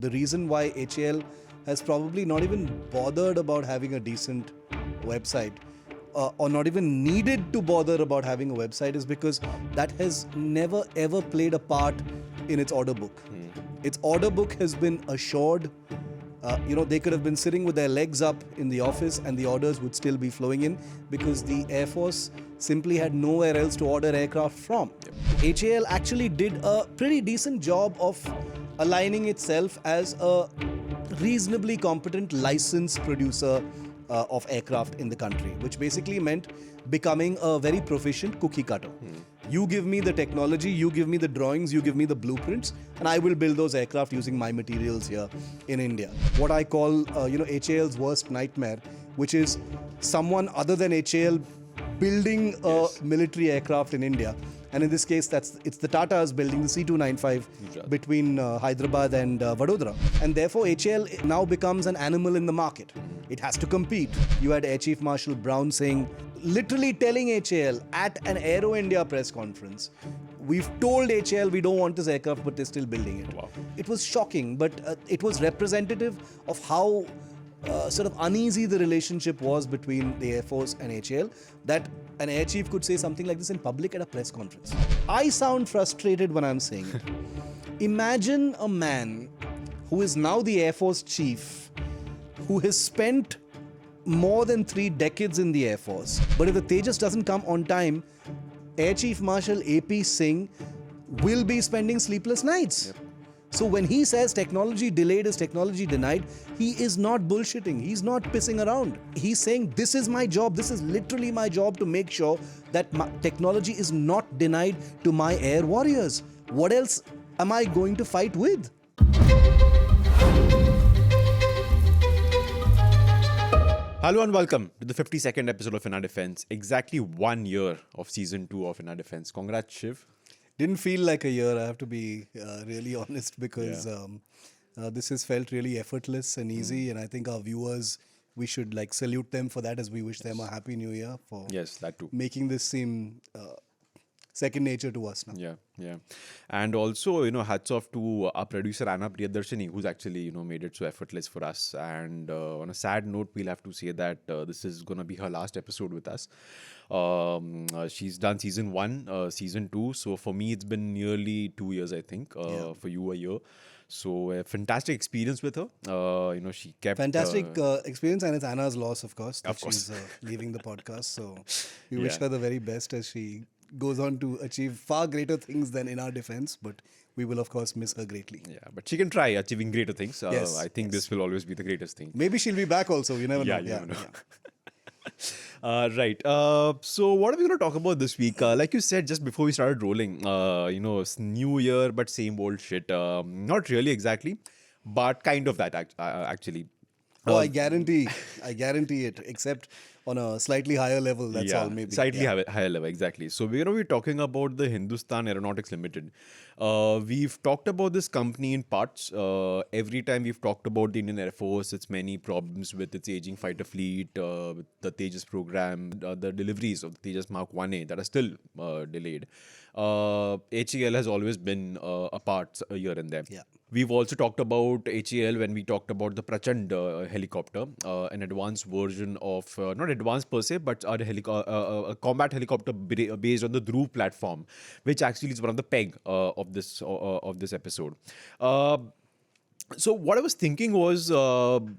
The reason why HAL has probably not even bothered about having a decent website or not even needed to bother about having a website is because that has never ever played a part in its order book. Its order book has been assured. They could have been sitting with their legs up in the office and the orders would still be flowing in because the Air Force simply had nowhere else to order aircraft from. HAL actually did a pretty decent job of aligning itself as a reasonably competent licensed producer of aircraft in the country, which basically meant becoming a very proficient cookie cutter. You give me the technology, you give me the drawings, you give me the blueprints, and I will build those aircraft using my materials here in India. What I call, HAL's worst nightmare, which is someone other than HAL building a military aircraft in India. And in this case, it's the Tatas building the C-295 between Hyderabad and Vadodara. And therefore, HAL now becomes an animal in the market. It has to compete. You had Air Chief Marshal Brown saying, literally telling HAL at an Aero India press conference, we've told HAL we don't want this aircraft, but they're still building it. Wow. It was shocking, but it was representative of how sort of uneasy the relationship was between the Air Force and HAL, that an air chief could say something like this in public at a press conference. I sound frustrated when I'm saying it. Imagine a man who is now the Air Force chief, who has spent more than 3 decades in the Air Force, but if the Tejas doesn't come on time, Air Chief Marshal AP Singh will be spending sleepless nights. Yep. So when he says technology delayed is technology denied, he is not bullshitting. He's not pissing around. He's saying, this is my job. This is literally my job to make sure that my technology is not denied to my air warriors. What else am I going to fight with? Hello and welcome to the 52nd episode of In Our Defense. Exactly 1 year of season 2 of In Our Defense. Congrats, Shiv. Didn't feel like a year, I have to be really honest, because this has felt really effortless and easy. And I think our viewers, we should salute them for that, as we wish them a happy new year for That too. making this seem second nature to us now. Yeah. And also, hats off to our producer Anna Priyadarshini, who's actually, made it so effortless for us. And on a sad note, we'll have to say that this is going to be her last episode with us. She's done season 1, season 2. So for me, it's been nearly 2 years, I think. For you, a year. So a fantastic experience with her. She kept... Fantastic experience, and it's Anna's loss, of course, that she's leaving the podcast. So we wish her the very best as she goes on to achieve far greater things than In Our Defense, but we will of course miss her greatly. Yeah, but she can try achieving greater things. I think this will always be the greatest thing. Maybe she'll be back also, you never know. You never know. Right. So what are we going to talk about this week? Like you said just before we started rolling, it's new year but same old shit. Not really exactly, but kind of that actually. I guarantee it, except on a slightly higher level, that's all maybe. Slightly higher level, exactly. So we're going to be talking about the Hindustan Aeronautics Limited. We've talked about this company in parts. Every time we've talked about the Indian Air Force, its many problems with its aging fighter fleet, with the Tejas program, the deliveries of the Tejas Mark 1A that are still delayed. HAL has always been a part here and there. Yeah. We've also talked about HAL when we talked about the Prachand helicopter, an advanced version of, not advanced per se, but a combat helicopter based on the Dhruv platform, which actually is one of the peg of this episode. So what I was thinking was,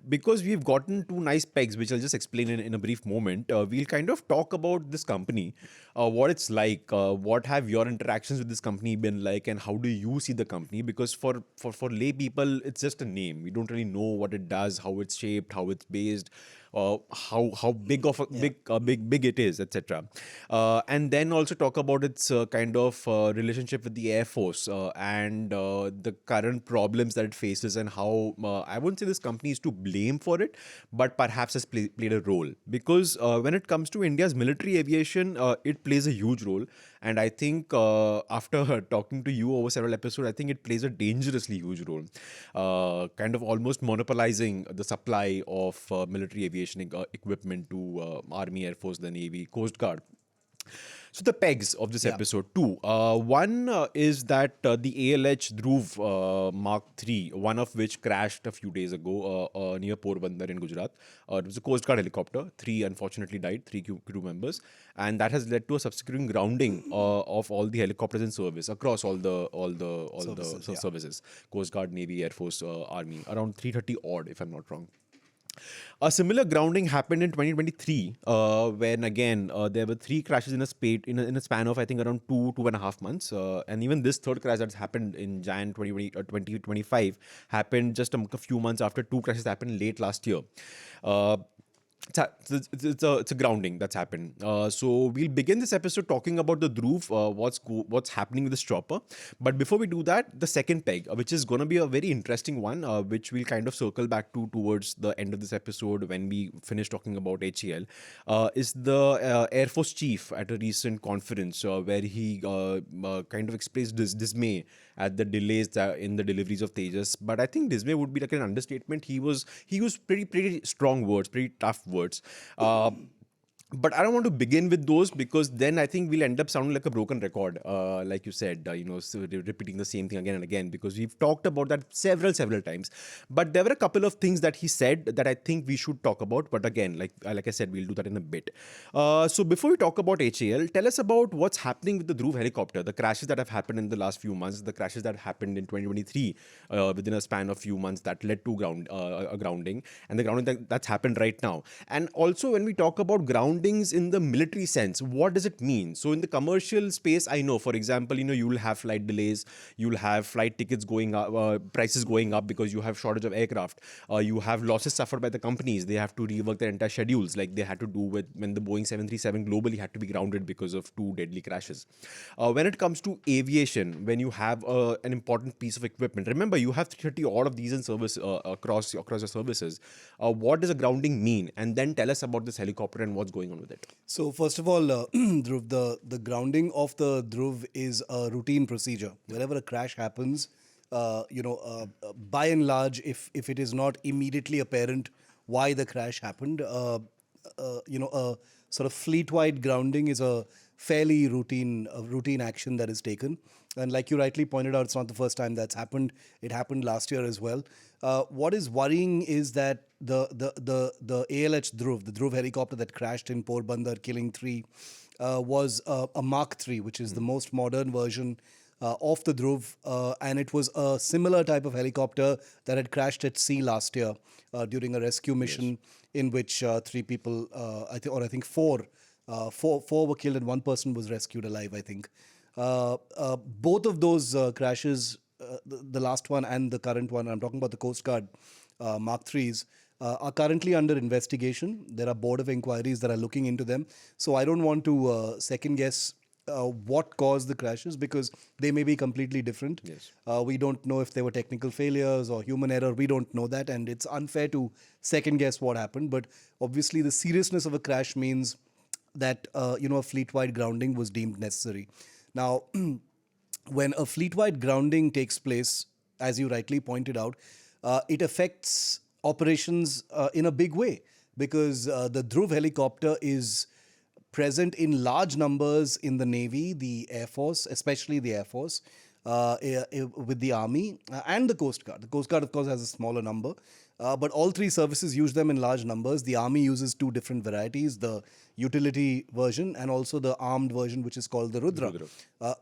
because we've gotten 2 nice pegs, which I'll just explain in a brief moment, we'll kind of talk about this company, what it's like, what have your interactions with this company been like, and how do you see the company? Because for lay people, it's just a name. We don't really know what it does, how it's shaped, how it's based, how big of a big it is, etc. And then also talk about its kind of relationship with the Air Force and the current problems that it faces, and how I wouldn't say this company is to blame for it, but perhaps has played a role. Because when it comes to India's military aviation, it plays a huge role. And I think after talking to you over several episodes, I think it plays a dangerously huge role, kind of almost monopolizing the supply of military aviation equipment to Army, Air Force, the Navy, Coast Guard. So the pegs of this Yeah. episode, two. One is that the ALH Dhruv Mark III, one of which crashed a few days ago near Porbandar in Gujarat. It was a Coast Guard helicopter. Three unfortunately died, three crew members, and that has led to a subsequent grounding of all the helicopters in service across all the Services, yeah. services: Coast Guard, Navy, Air Force, Army. Around 330 odd, if I'm not wrong. A similar grounding happened in 2023, when again there were three crashes in a span of I think around 2.5 months, and even this third crash that's happened in Jan 2025 happened just a few months after two crashes happened late last year. Uh, it's a grounding that's happened. So we'll begin this episode talking about the Dhruv, what's happening with this chopper. But before we do that, the second peg, which is going to be a very interesting one, which we'll kind of circle back to towards the end of this episode when we finish talking about HEL, is the Air Force chief at a recent conference where he kind of expressed dismay at the delays in the deliveries of Tejas. But I think dismay would be like an understatement. He used pretty strong words, pretty tough words. But I don't want to begin with those because then I think we'll end up sounding like a broken record, like you said, so repeating the same thing again and again, because we've talked about that several times. But there were a couple of things that he said that I think we should talk about. But again, like I said, we'll do that in a bit. So before we talk about HAL, tell us about what's happening with the Dhruv helicopter, the crashes that have happened in the last few months, the crashes that happened in 2023 within a span of few months that led to a grounding, and the grounding that's happened right now. And also when we talk about groundings in the military sense, what does it mean? So in the commercial space, I know, for example, you'll have flight delays, you'll have flight tickets going up, prices going up because you have shortage of aircraft. You have losses suffered by the companies. They have to rework their entire schedules, like they had to do with when the Boeing 737 globally had to be grounded because of two deadly crashes. When it comes to aviation, when you have an important piece of equipment, remember you have 330 odd of these in service across your services. What does a grounding mean? And then tell us about this helicopter and what's going on with it. So first of all, Dhruv, the grounding of the Dhruv is a routine procedure. Whenever a crash happens, by and large, if it is not immediately apparent why the crash happened, a sort of fleet-wide grounding is a fairly routine action that is taken. And like you rightly pointed out, it's not the first time that's happened. It happened last year as well. What is worrying is that the ALH Dhruv, the Dhruv helicopter that crashed in Porbandar, killing three, was a Mark III, which is the most modern version of the Dhruv, and it was a similar type of helicopter that had crashed at sea last year during a rescue mission in which three people, I think four were killed and one person was rescued alive, I think. Both of those crashes, the last one and the current one, I'm talking about the Coast Guard Mark IIIs, are currently under investigation. There are board of inquiries that are looking into them. So I don't want to second guess what caused the crashes because they may be completely different. Yes. We don't know if there were technical failures or human error. We don't know that, and it's unfair to second guess what happened. But obviously, the seriousness of a crash means that a fleet-wide grounding was deemed necessary. Now, when a fleet-wide grounding takes place, as you rightly pointed out, it affects operations in a big way because the Dhruv helicopter is present in large numbers in the Navy, the Air Force, especially the Air Force, with the Army and the Coast Guard. The Coast Guard, of course, has a smaller number, but all three services use them in large numbers. The Army uses two different varieties, the utility version and also the armed version, which is called the Rudra.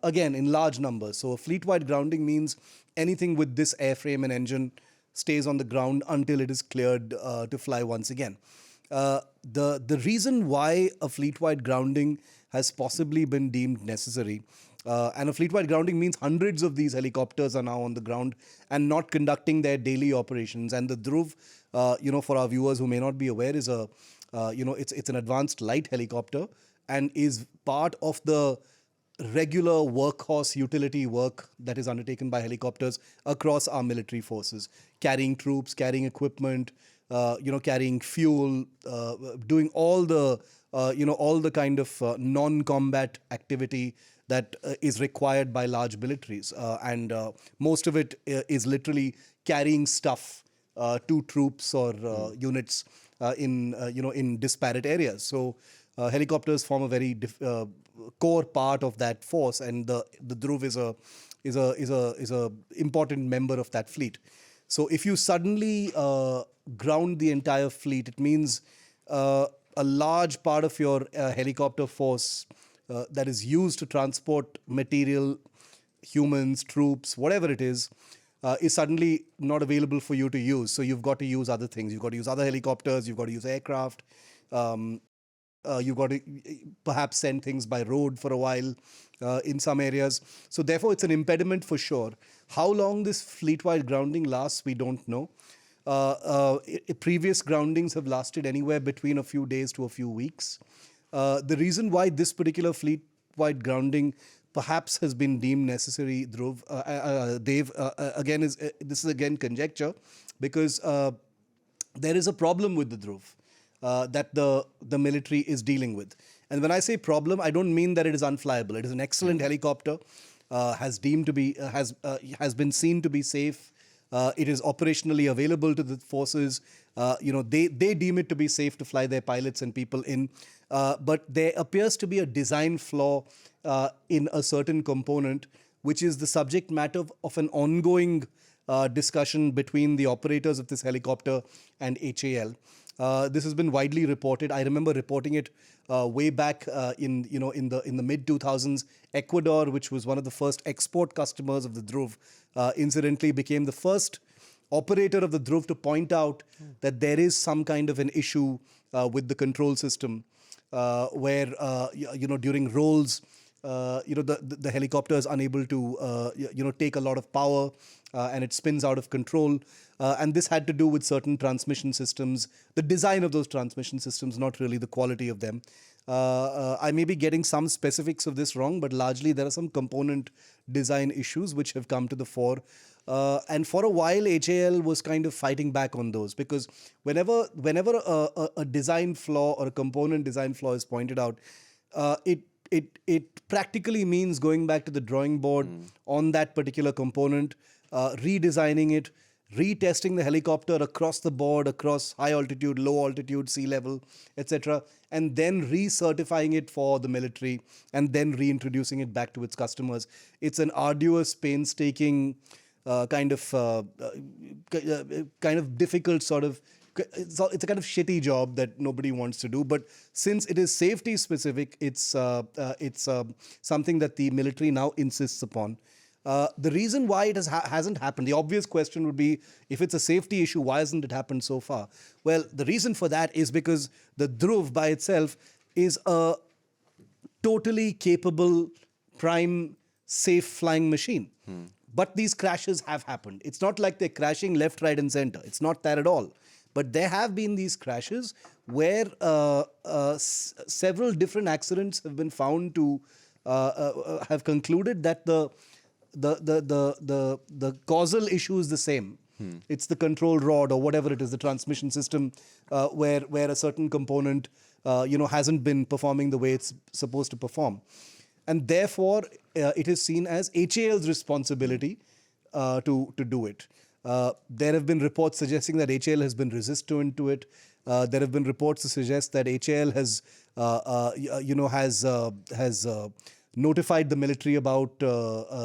Again, in large numbers. So a fleet-wide grounding means anything with this airframe and engine stays on the ground until it is cleared to fly once again. The reason why a fleet-wide grounding has possibly been deemed necessary, and a fleet-wide grounding means hundreds of these helicopters are now on the ground and not conducting their daily operations. And the Dhruv, for our viewers who may not be aware, is it's an advanced light helicopter and is part of the regular workhorse utility work that is undertaken by helicopters across our military forces, carrying troops, carrying equipment, carrying fuel, doing all the kind of non-combat activity that is required by large militaries, and most of it is literally carrying stuff to troops or units in disparate areas. So Helicopters form a very core part of that force, and the Dhruv is a important member of that fleet. So if you suddenly ground the entire fleet, it means a large part of your helicopter force that is used to transport material, humans, troops, whatever it is suddenly not available for you to use. So you've got to use other things. You've got to use other helicopters. You've got to use aircraft. You've got to perhaps send things by road for a while in some areas. So therefore, it's an impediment for sure. How long this fleet-wide grounding lasts, we don't know. Previous groundings have lasted anywhere between a few days to a few weeks. The reason why this particular fleet-wide grounding perhaps has been deemed necessary, Dhruv, Dev, again this is again conjecture, because there is a problem with the Dhruv that the military is dealing with. And when I say problem, I don't mean that it is unflyable. It is an excellent helicopter, has been seen to be safe. It is operationally available to the forces. They deem it to be safe to fly their pilots and people in. But there appears to be a design flaw in a certain component, which is the subject matter of an ongoing discussion between the operators of this helicopter and HAL. This has been widely reported. I remember reporting it way back in the mid 2000s. Ecuador, which was one of the first export customers of the Dhruv, incidentally became the first operator of the Dhruv to point out that there is some kind of an issue with the control system, where during rolls, the helicopter is unable to take a lot of power, and it spins out of control. And this had to do with certain transmission systems, the design of those transmission systems, not really the quality of them. I may be getting some specifics of this wrong, but largely there are some component design issues which have come to the fore. And for a while, HAL was kind of fighting back on those, because whenever a design flaw or a component design flaw is pointed out, it practically means going back to the drawing board on that particular component, redesigning it, retesting the helicopter across the board, across high altitude, low altitude, sea level, etc., and then recertifying it for the military, and then reintroducing it back to its customers. It's an arduous, painstaking, kind of difficult sort of. It's a kind of shitty job that nobody wants to do. But since it is safety specific, it's something that the military now insists upon. The reason why it hasn't happened, the obvious question would be, if it's a safety issue, why hasn't it happened so far? Well, the reason for that is because the Dhruv by itself is a totally capable, prime, safe flying machine. But these crashes have happened. It's not like they're crashing left, right, and center. It's not that at all. But there have been these crashes where several different accidents have been found to have concluded that the causal issue is the same. It's the control rod or whatever it is, the transmission system, where a certain component hasn't been performing the way it's supposed to perform. And therefore, it is seen as HAL's responsibility to do it. There have been reports suggesting that HAL has been resistant to it. There have been reports to suggest that HAL has notified the military about the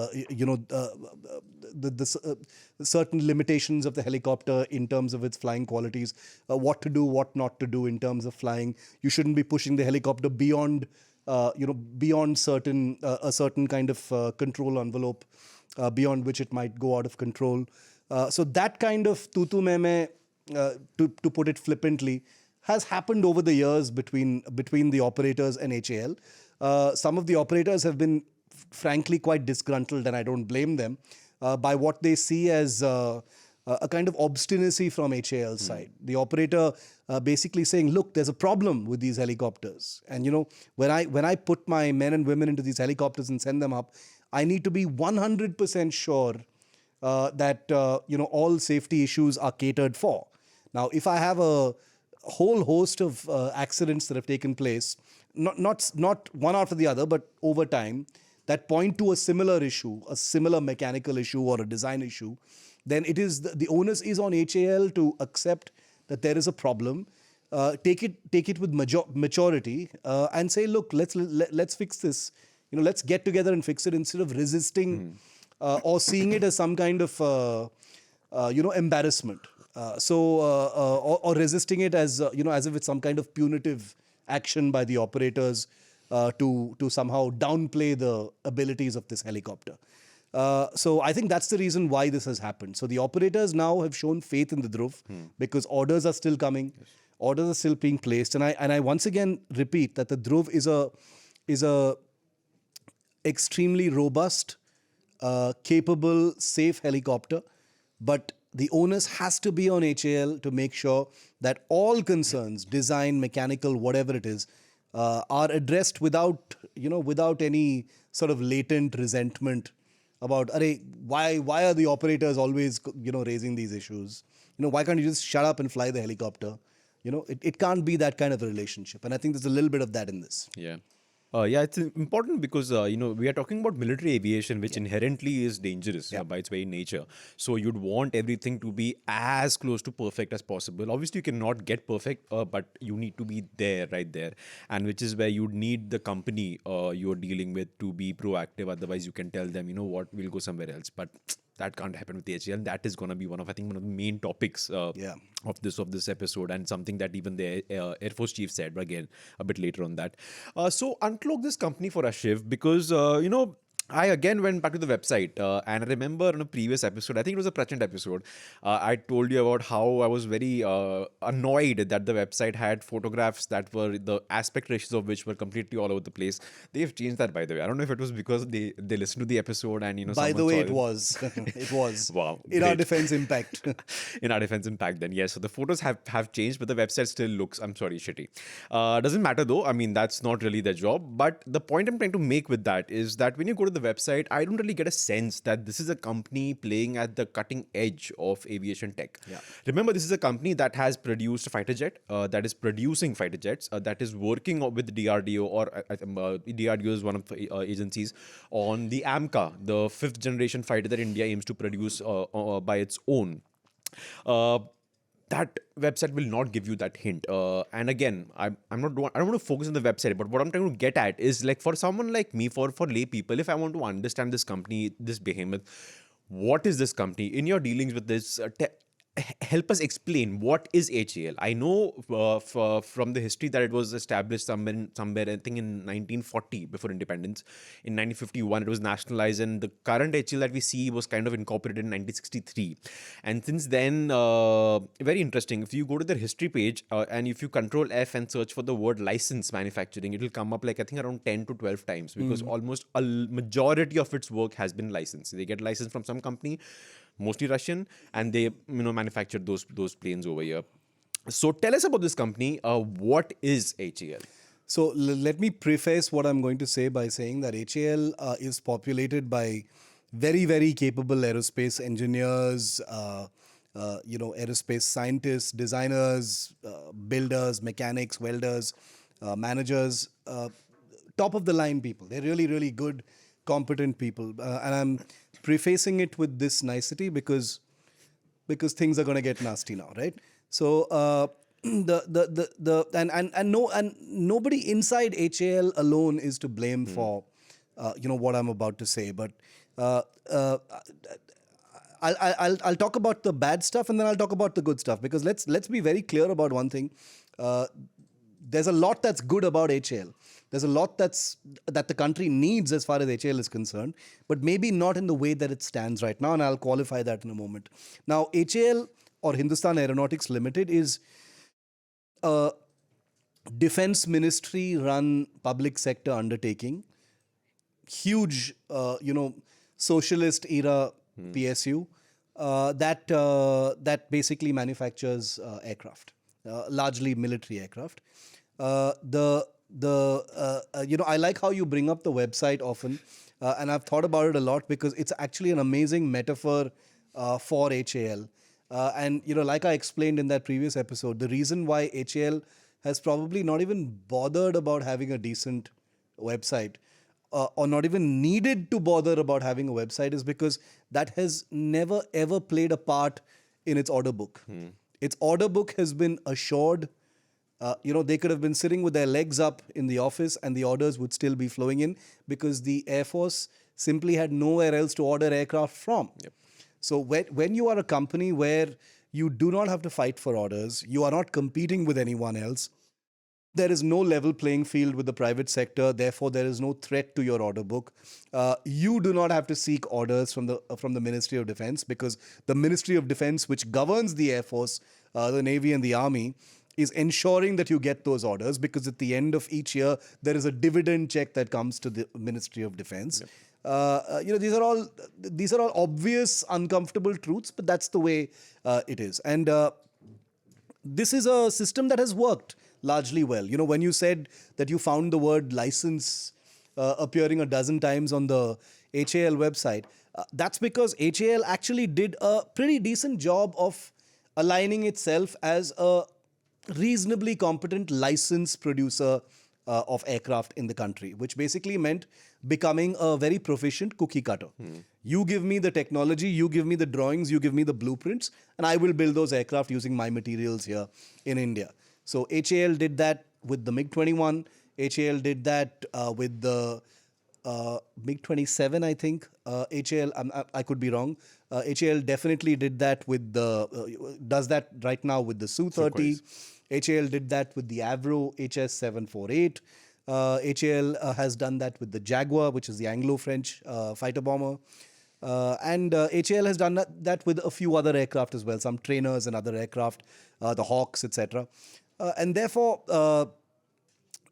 certain limitations of the helicopter in terms of its flying qualities, what to do, what not to do in terms of flying. You shouldn't be pushing the helicopter beyond certain a certain kind of control envelope, beyond which it might go out of control. So that kind of tutu meme, to put it flippantly, has happened over the years between the operators and HAL. Some of the operators have been frankly quite disgruntled, and I don't blame them, by what they see as a kind of obstinacy from HAL's side. The operator basically saying, look, there's a problem with these helicopters. And when I put my men and women into these helicopters and send them up, I need to be 100% sure that all safety issues are catered for. Now, if I have a whole host of accidents that have taken place, not one after the other, but over time, that point to a similar issue, a similar mechanical issue or a design issue, then it is the onus is on HAL to accept that there is a problem, take it with maturity, and say, look, let's fix this. Let's get together and fix it instead of resisting or seeing it as some kind of embarrassment. Or resisting it as as if it's some kind of punitive action by the operators to somehow downplay the abilities of this helicopter. So I think that's the reason why this has happened. So the operators now have shown faith in the Dhruv because orders are still coming, orders are still being placed, and I once again repeat that the Dhruv is a extremely robust, capable, safe helicopter, but the onus has to be on HAL to make sure that all concerns, design, mechanical, whatever it is, are addressed without any sort of latent resentment about, why are the operators always raising these issues? Why can't you just shut up and fly the helicopter? It can't be that kind of a relationship, and I think there's a little bit of that in this. Yeah. Yeah, it's important because we are talking about military aviation, which inherently is dangerous by its very nature. So you'd want everything to be as close to perfect as possible. Obviously, you cannot get perfect, but you need to be there, right there, and which is where you'd need the company you're dealing with to be proactive. Otherwise, you can tell them, you know what, we'll go somewhere else. But that can't happen with the HAL. And that is going to be one of the main topics of this episode, and something that even the Air Force chief said again a bit later on that. So uncloak this company for us, Shiv, because I again went back to the website and I remember in a previous episode, I think it was a Prachand episode, I told you about how I was very annoyed that the website had photographs that were the aspect ratios of which were completely all over the place. They've changed that, by the way. I don't know if it was because they listened to the episode and By the way, it was. It was. Wow. In our defense impact. In our defense impact then, yes. So the photos have changed, but the website still looks, I'm sorry, shitty. Doesn't matter though. I mean, that's not really their job. But the point I'm trying to make with that is that when you go to the website, I don't really get a sense that this is a company playing at the cutting edge of aviation tech. Yeah. Remember, this is a company that has produced a fighter jet, that is producing fighter jets, that is working with DRDO, or DRDO is one of the agencies, on the AMCA, the 5th generation fighter that India aims to produce by its own. That website will not give you that hint. And again, I don't want to focus on the website, but what I'm trying to get at is, like, for someone like me, for lay people, if I want to understand this company, this behemoth, what is this company? In your dealings with this, help us explain what is HAL. I know from the history that it was established somewhere I think in 1940 before independence. In 1951 it was nationalized, and the current HAL that we see was kind of incorporated in 1963. And since then, very interesting. If you go to their history page and if you control F and search for the word license manufacturing, it will come up like I think around 10 to 12 times, because almost a majority of its work has been licensed. They get license from some company, mostly Russian, and they manufactured those planes over here. So tell us about this company. What is HAL? So let me preface what I'm going to say by saying that HAL is populated by very, very capable aerospace engineers, aerospace scientists, designers, builders, mechanics, welders, managers, top of the line people. They're really, really good, competent people. And I'm prefacing it with this nicety because things are going to get nasty now, right? So nobody inside HAL alone is to blame for what I'm about to say. But I'll talk about the bad stuff and then I'll talk about the good stuff, because let's be very clear about one thing. There's a lot that's good about HAL. There's a lot that the country needs as far as HAL is concerned, but maybe not in the way that it stands right now, and I'll qualify that in a moment. Now, HAL, or Hindustan Aeronautics Limited, is a defense ministry-run public sector undertaking. Huge, socialist era PSU that basically manufactures aircraft, largely military aircraft. I like how you bring up the website often, and I've thought about it a lot because it's actually an amazing metaphor for HAL. And like I explained in that previous episode, the reason why HAL has probably not even bothered about having a decent website, or not even needed to bother about having a website, is because that has never ever played a part in its order book. Its order book has been assured They could have been sitting with their legs up in the office and the orders would still be flowing in because the Air Force simply had nowhere else to order aircraft from. So when you are a company where you do not have to fight for orders, you are not competing with anyone else, there is no level playing field with the private sector. Therefore, there is no threat to your order book. You do not have to seek orders from the Ministry of Defense because the Ministry of Defense, which governs the Air Force, the Navy, and the Army, is ensuring that you get those orders because at the end of each year there is a dividend check that comes to the Ministry of Defense. These are all obvious, uncomfortable truths, but that's the way it is. And this is a system that has worked largely well. When you said that you found the word license appearing a dozen times on the HAL website, that's because HAL actually did a pretty decent job of aligning itself as a reasonably competent license producer of aircraft in the country, which basically meant becoming a very proficient cookie cutter. You give me the technology, you give me the drawings, you give me the blueprints, and I will build those aircraft using my materials here in India. So HAL did that with the MiG-21. HAL did that with the MiG-27, I think. I could be wrong. HAL definitely did that with does that right now with the Su-30. HAL did that with the Avro HS-748. HAL has done that with the Jaguar, which is the Anglo-French fighter bomber. And HAL has done that with a few other aircraft as well, some trainers and other aircraft, the Hawks, etc. And therefore,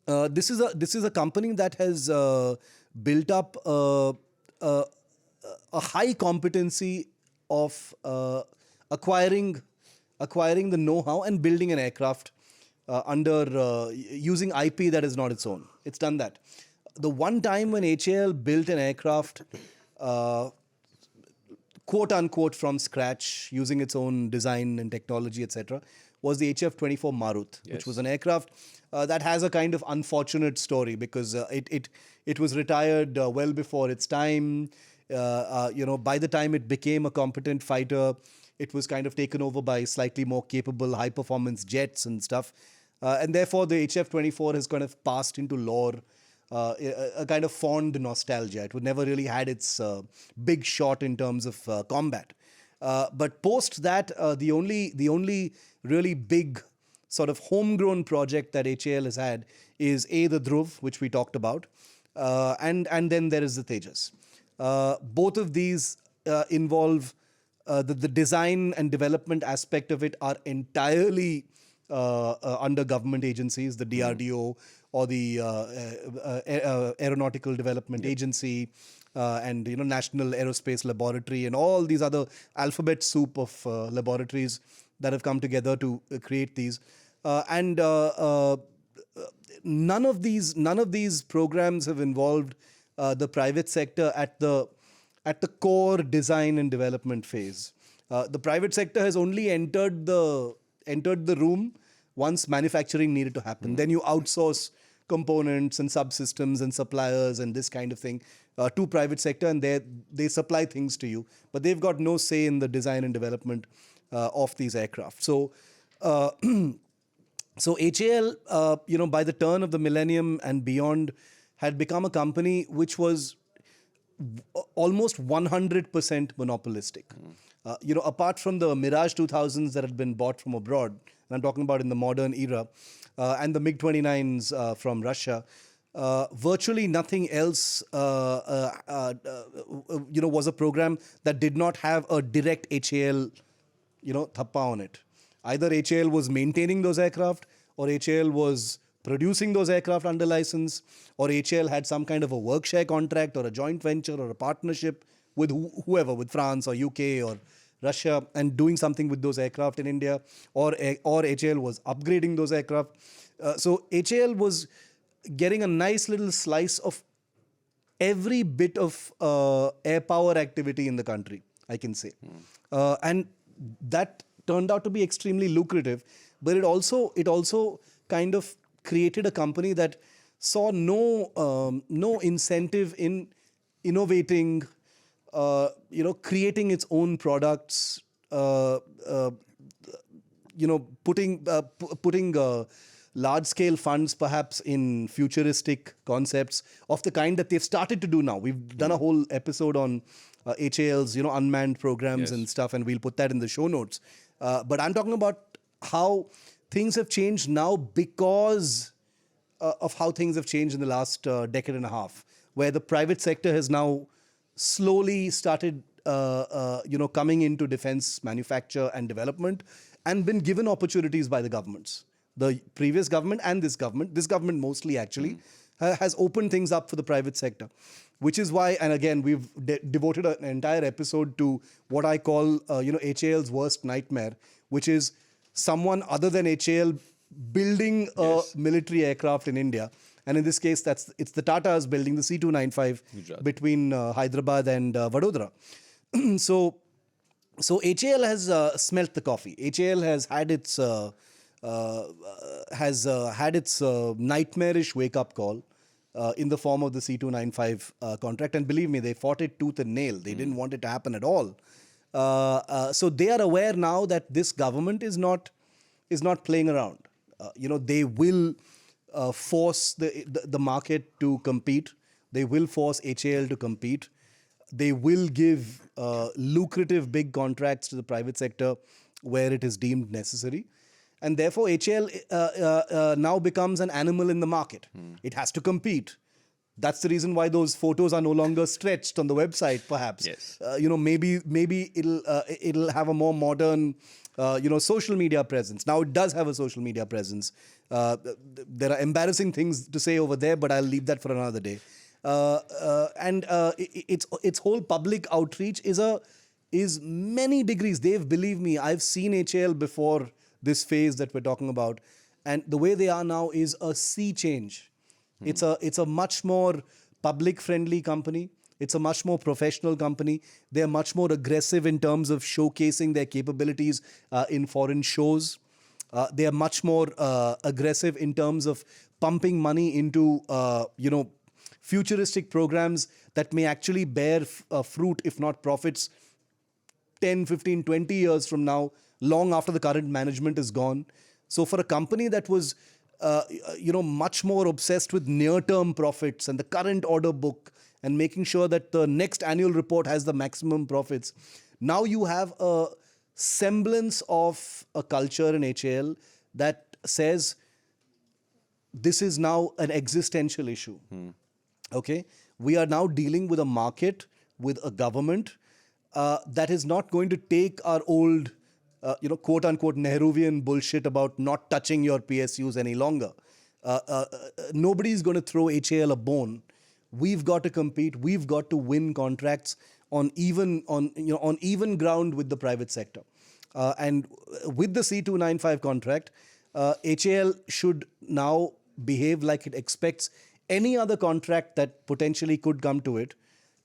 this is a company that has built up a high competency of acquiring the know-how and building an aircraft using IP that is not its own. It's done that. The one time when HAL built an aircraft, quote unquote, from scratch, using its own design and technology, etc., was the HF-24 Marut, which was an aircraft that has a kind of unfortunate story because it was retired well before its time. By the time it became a competent fighter, it was kind of taken over by slightly more capable high-performance jets and stuff. And therefore, the HF-24 has kind of passed into lore, a kind of fond nostalgia. It would never really had its big shot in terms of combat. But post that, the only really big sort of homegrown project that HAL has had is the Dhruv, which we talked about, and then there is the Tejas. Both of these involve the design and development aspect of it are entirely under government agencies, the DRDO or the Aeronautical Development Agency, and National Aerospace Laboratory, and all these other alphabet soup of laboratories that have come together to create these. And none of these programs have involved the private sector at the core design and development phase. The private sector has only entered the room once manufacturing needed to happen. Then you outsource components and subsystems and suppliers and this kind of thing to private sector, and they supply things to you, but they've got no say in the design and development of these aircraft. So so HAL, by the turn of the millennium and beyond, had become a company which was almost 100% monopolistic. Apart from the Mirage 2000s that had been bought from abroad, and I'm talking about in the modern era, and the MiG-29s from Russia, virtually nothing else was a program that did not have a direct HAL thappa on it. Either HAL was maintaining those aircraft, or HAL was producing those aircraft under license, or HAL had some kind of a work share contract or a joint venture or a partnership with whoever, with France or UK or Russia, and doing something with those aircraft in India, or HAL was upgrading those aircraft. So HAL was getting a nice little slice of every bit of air power activity in the country, I can say. And that turned out to be extremely lucrative, but it also kind of created a company that saw no incentive in innovating, creating its own products, putting large-scale funds, perhaps in futuristic concepts of the kind that they've started to do now. We've done a whole episode on HAL's, unmanned programs Yes. and stuff, and we'll put that in the show notes. But I'm talking about how things have changed now because of how things have changed in the last decade and a half, where the private sector has now slowly started, coming into defense manufacture and development and been given opportunities by the governments. The previous government and this government mostly actually, has opened things up for the private sector, which is why, and again, we've devoted an entire episode to what I call, HAL's worst nightmare, which is someone other than HAL building a military aircraft in India. And in this case, it's the Tatas building the C-295 Gujarat. between Hyderabad and Vadodara. So HAL has smelt the coffee. HAL has had its nightmarish wake-up call in the form of the C-295 contract. And believe me, they fought it tooth and nail. They didn't want it to happen at all. So they are aware now that this government is not playing around. They will force the market to compete. They will force HAL to compete. They will give lucrative big contracts to the private sector where it is deemed necessary. And therefore, HAL now becomes an animal in the market. It has to compete. That's the reason why those photos are no longer stretched on the website, perhaps. Yes. Maybe it'll have a more modern, social media presence. Now it does have a social media presence. There are embarrassing things to say over there, but I'll leave that for another day. Its whole public outreach is many degrees. Believe me, I've seen HAL before this phase that we're talking about, and the way they are now is a sea change. It's a much more public-friendly company. It's a much more professional company. They're much more aggressive in terms of showcasing their capabilities in foreign shows. They are much more aggressive in terms of pumping money into, futuristic programs that may actually bear fruit, if not profits, 10, 15, 20 years from now, long after the current management is gone. So for a company that was, much more obsessed with near-term profits and the current order book and making sure that the next annual report has the maximum profits, now you have a semblance of a culture in HAL that says this is now an existential issue. Okay? We are now dealing with a market, with a government that is not going to take our old quote unquote Nehruvian bullshit about not touching your PSUs any longer. Nobody's going to throw HAL a bone. We've got to compete. We've got to win contracts on even ground with the private sector. And with the C-295 contract, HAL should now behave like it expects any other contract that potentially could come to it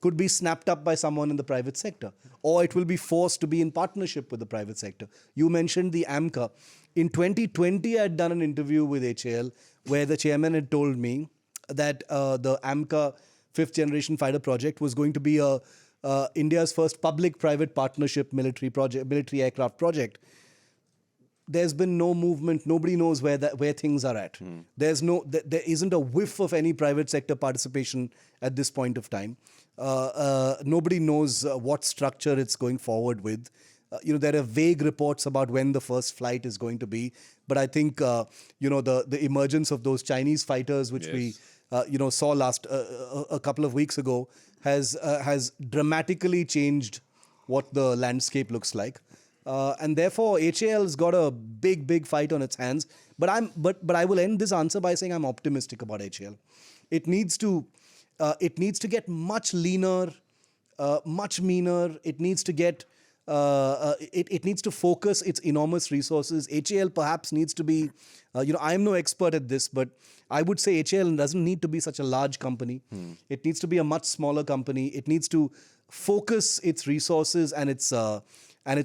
could be snapped up by someone in the private sector, or it will be forced to be in partnership with the private sector. You mentioned the AMCA. In 2020, I had done an interview with HAL where the chairman had told me that the AMCA fifth generation fighter project was going to be India's first public-private partnership military aircraft project. There's been no movement. Nobody knows where things are at. There isn't a whiff of any private sector participation at this point of time. Nobody knows what structure it's going forward with. There are vague reports about when the first flight is going to be, but I think the emergence of those Chinese fighters, which we saw a couple of weeks ago, has dramatically changed what the landscape looks like. And therefore, HAL's got a big fight on its hands. But I will end this answer by saying I'm optimistic about HAL. It needs to get much leaner, much meaner. It needs to get it needs to focus its enormous resources. HAL perhaps needs to be, I'm no expert at this, but I would say HAL doesn't need to be such a large company. It needs to be a much smaller company. It needs to focus its resources and its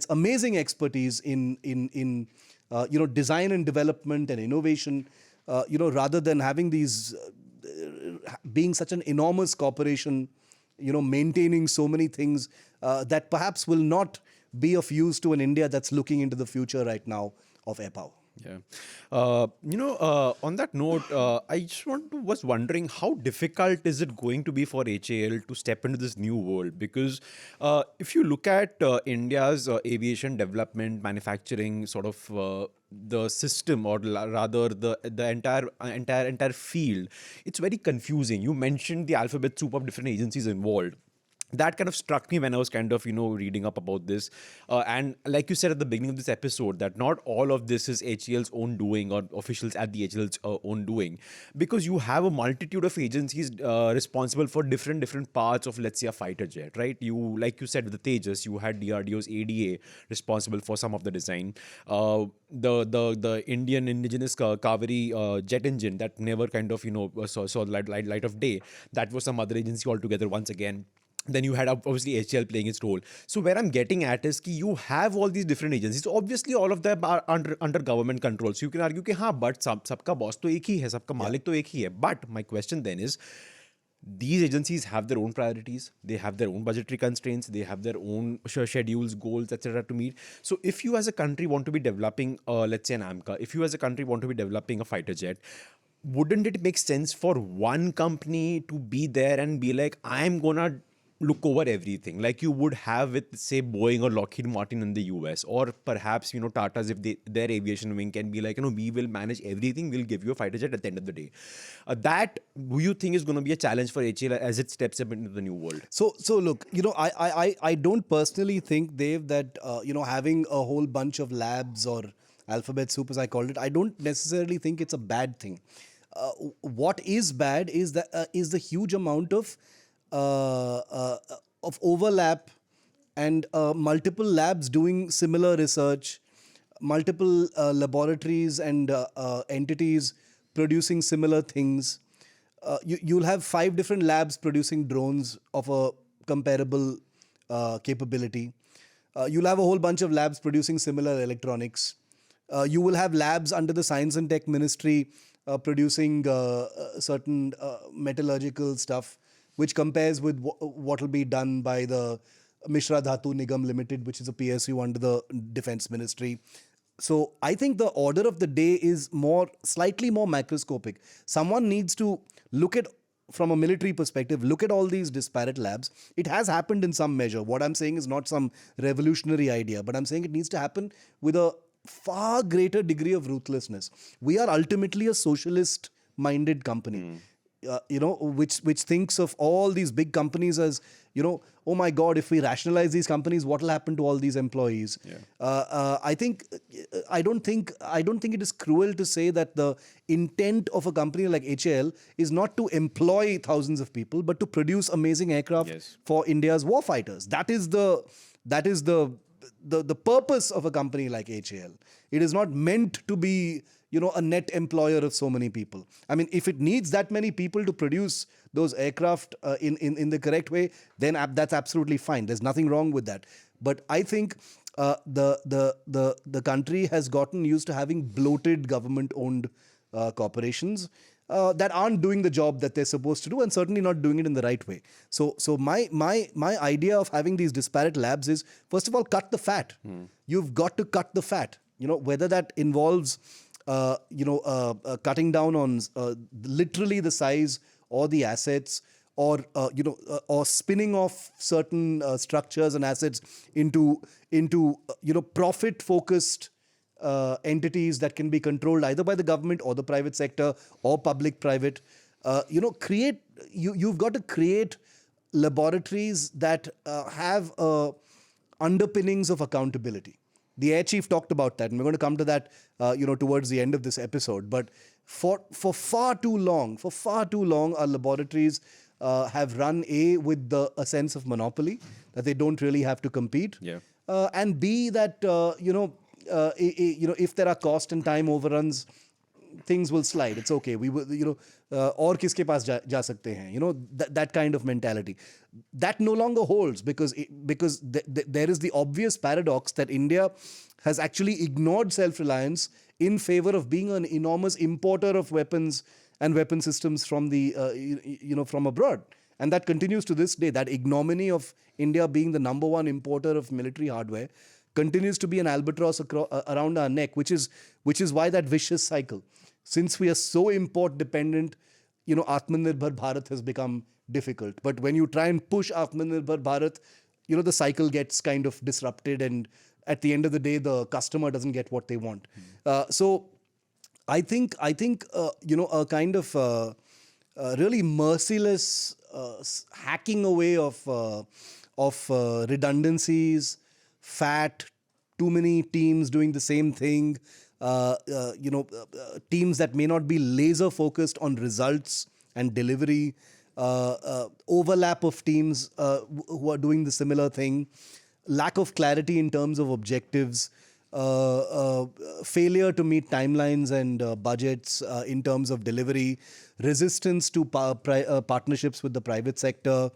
amazing expertise in design and development and innovation, rather than having these being such an enormous corporation, maintaining so many things that perhaps will not be of use to an India that's looking into the future right now of air power. Yeah. On that note, I just was wondering how difficult is it going to be for HAL to step into this new world? Because if you look at India's aviation development, manufacturing, sort of the system, or rather the entire field, it's very confusing. You mentioned the alphabet soup of different agencies involved. That kind of struck me when I was kind of reading up about this, and like you said at the beginning of this episode, that not all of this is HCL's own doing or officials at the HCL's own doing, because you have a multitude of agencies responsible for different parts of, let's say, a fighter jet, right? You, like you said, with the Tejas, you had DRDO's ADA responsible for some of the design. The Indian indigenous Kaveri jet engine that never kind of saw light of day, that was some other agency altogether once again. Then you had obviously HCL playing its role. So where I'm getting at is कि you have all these different agencies. Obviously, all of them are under government control. So you can argue कि हाँ, but सबका boss तो एक ही है, सबका मालिक तो एक ही है. But my question then is, these agencies have their own priorities, they have their own budgetary constraints, they have their own schedules, goals, etc. to meet. So if you as a country want to be developing, let's say an AMCA, if you as a country want to be developing a fighter jet, wouldn't it make sense for one company to be there and be like, I'm gonna look over everything, like you would have with, say, Boeing or Lockheed Martin in the US, or perhaps Tata's, if their aviation wing can be like, we will manage everything, we'll give you a fighter jet at the end of the day. That, do you think, is going to be a challenge for HAL as it steps up into the new world? So look, I don't personally think, Dave, that having a whole bunch of labs, or alphabet soup as I called it, I don't necessarily think it's a bad thing. What is bad is the huge amount of overlap, and multiple labs doing similar research, multiple laboratories and entities producing similar things. You'll have 5 different labs producing drones of a comparable capability. You'll have a whole bunch of labs producing similar electronics. You will have labs under the Science and Tech Ministry producing certain metallurgical stuff, which compares with what will be done by the Mishra Dhatu Nigam Limited, which is a PSU under the Defense Ministry. So I think the order of the day is slightly more macroscopic. Someone needs to look at, from a military perspective, look at all these disparate labs. It has happened in some measure. What I'm saying is not some revolutionary idea, but I'm saying it needs to happen with a far greater degree of ruthlessness. We are ultimately a socialist-minded company. Which thinks of all these big companies as, oh my God, if we rationalize these companies, what will happen to all these employees? I don't think it is cruel to say that the intent of a company like HAL is not to employ thousands of people, but to produce amazing aircraft for India's warfighters. That is the purpose of a company like HAL. It is not meant to be a net employer of so many people. I mean, if it needs that many people to produce those aircraft in the correct way, then that's absolutely fine. There's nothing wrong with that. But I think the country has gotten used to having bloated government-owned corporations that aren't doing the job that they're supposed to do, and certainly not doing it in the right way. So my idea of having these disparate labs is, first of all, cut the fat. You've got to cut the fat. Whether that involves cutting down on literally the size or the assets, or or spinning off certain structures and assets into profit-focused entities that can be controlled either by the government or the private sector or public-private. You've got to create laboratories that have underpinnings of accountability. The Air Chief talked about that, and we're going to come to that, towards the end of this episode. But for far too long, our laboratories have run with a sense of monopoly, that they don't really have to compete, and B, that if there are cost and time overruns, things will slide. It's okay. We will, और किसके पास जा सकते हैं? That kind of mentality. That no longer holds, because there is the obvious paradox that India has actually ignored self-reliance in favor of being an enormous importer of weapons and weapon systems from from abroad. And that continues to this day. That ignominy of India being the number one importer of military hardware continues to be an albatross around our neck, which is why that vicious cycle. Since we are so import dependent, Atmanirbhar Bharat has become difficult. But when you try and push Atmanirbhar Bharat, the cycle gets kind of disrupted, and at the end of the day, the customer doesn't get what they want. So I think a kind of really merciless hacking away of redundancies, fat, too many teams doing the same thing, teams that may not be laser focused on results and delivery, overlap of teams who are doing the similar thing, lack of clarity in terms of objectives, failure to meet timelines and budgets in terms of delivery, resistance to partnerships with the private sector,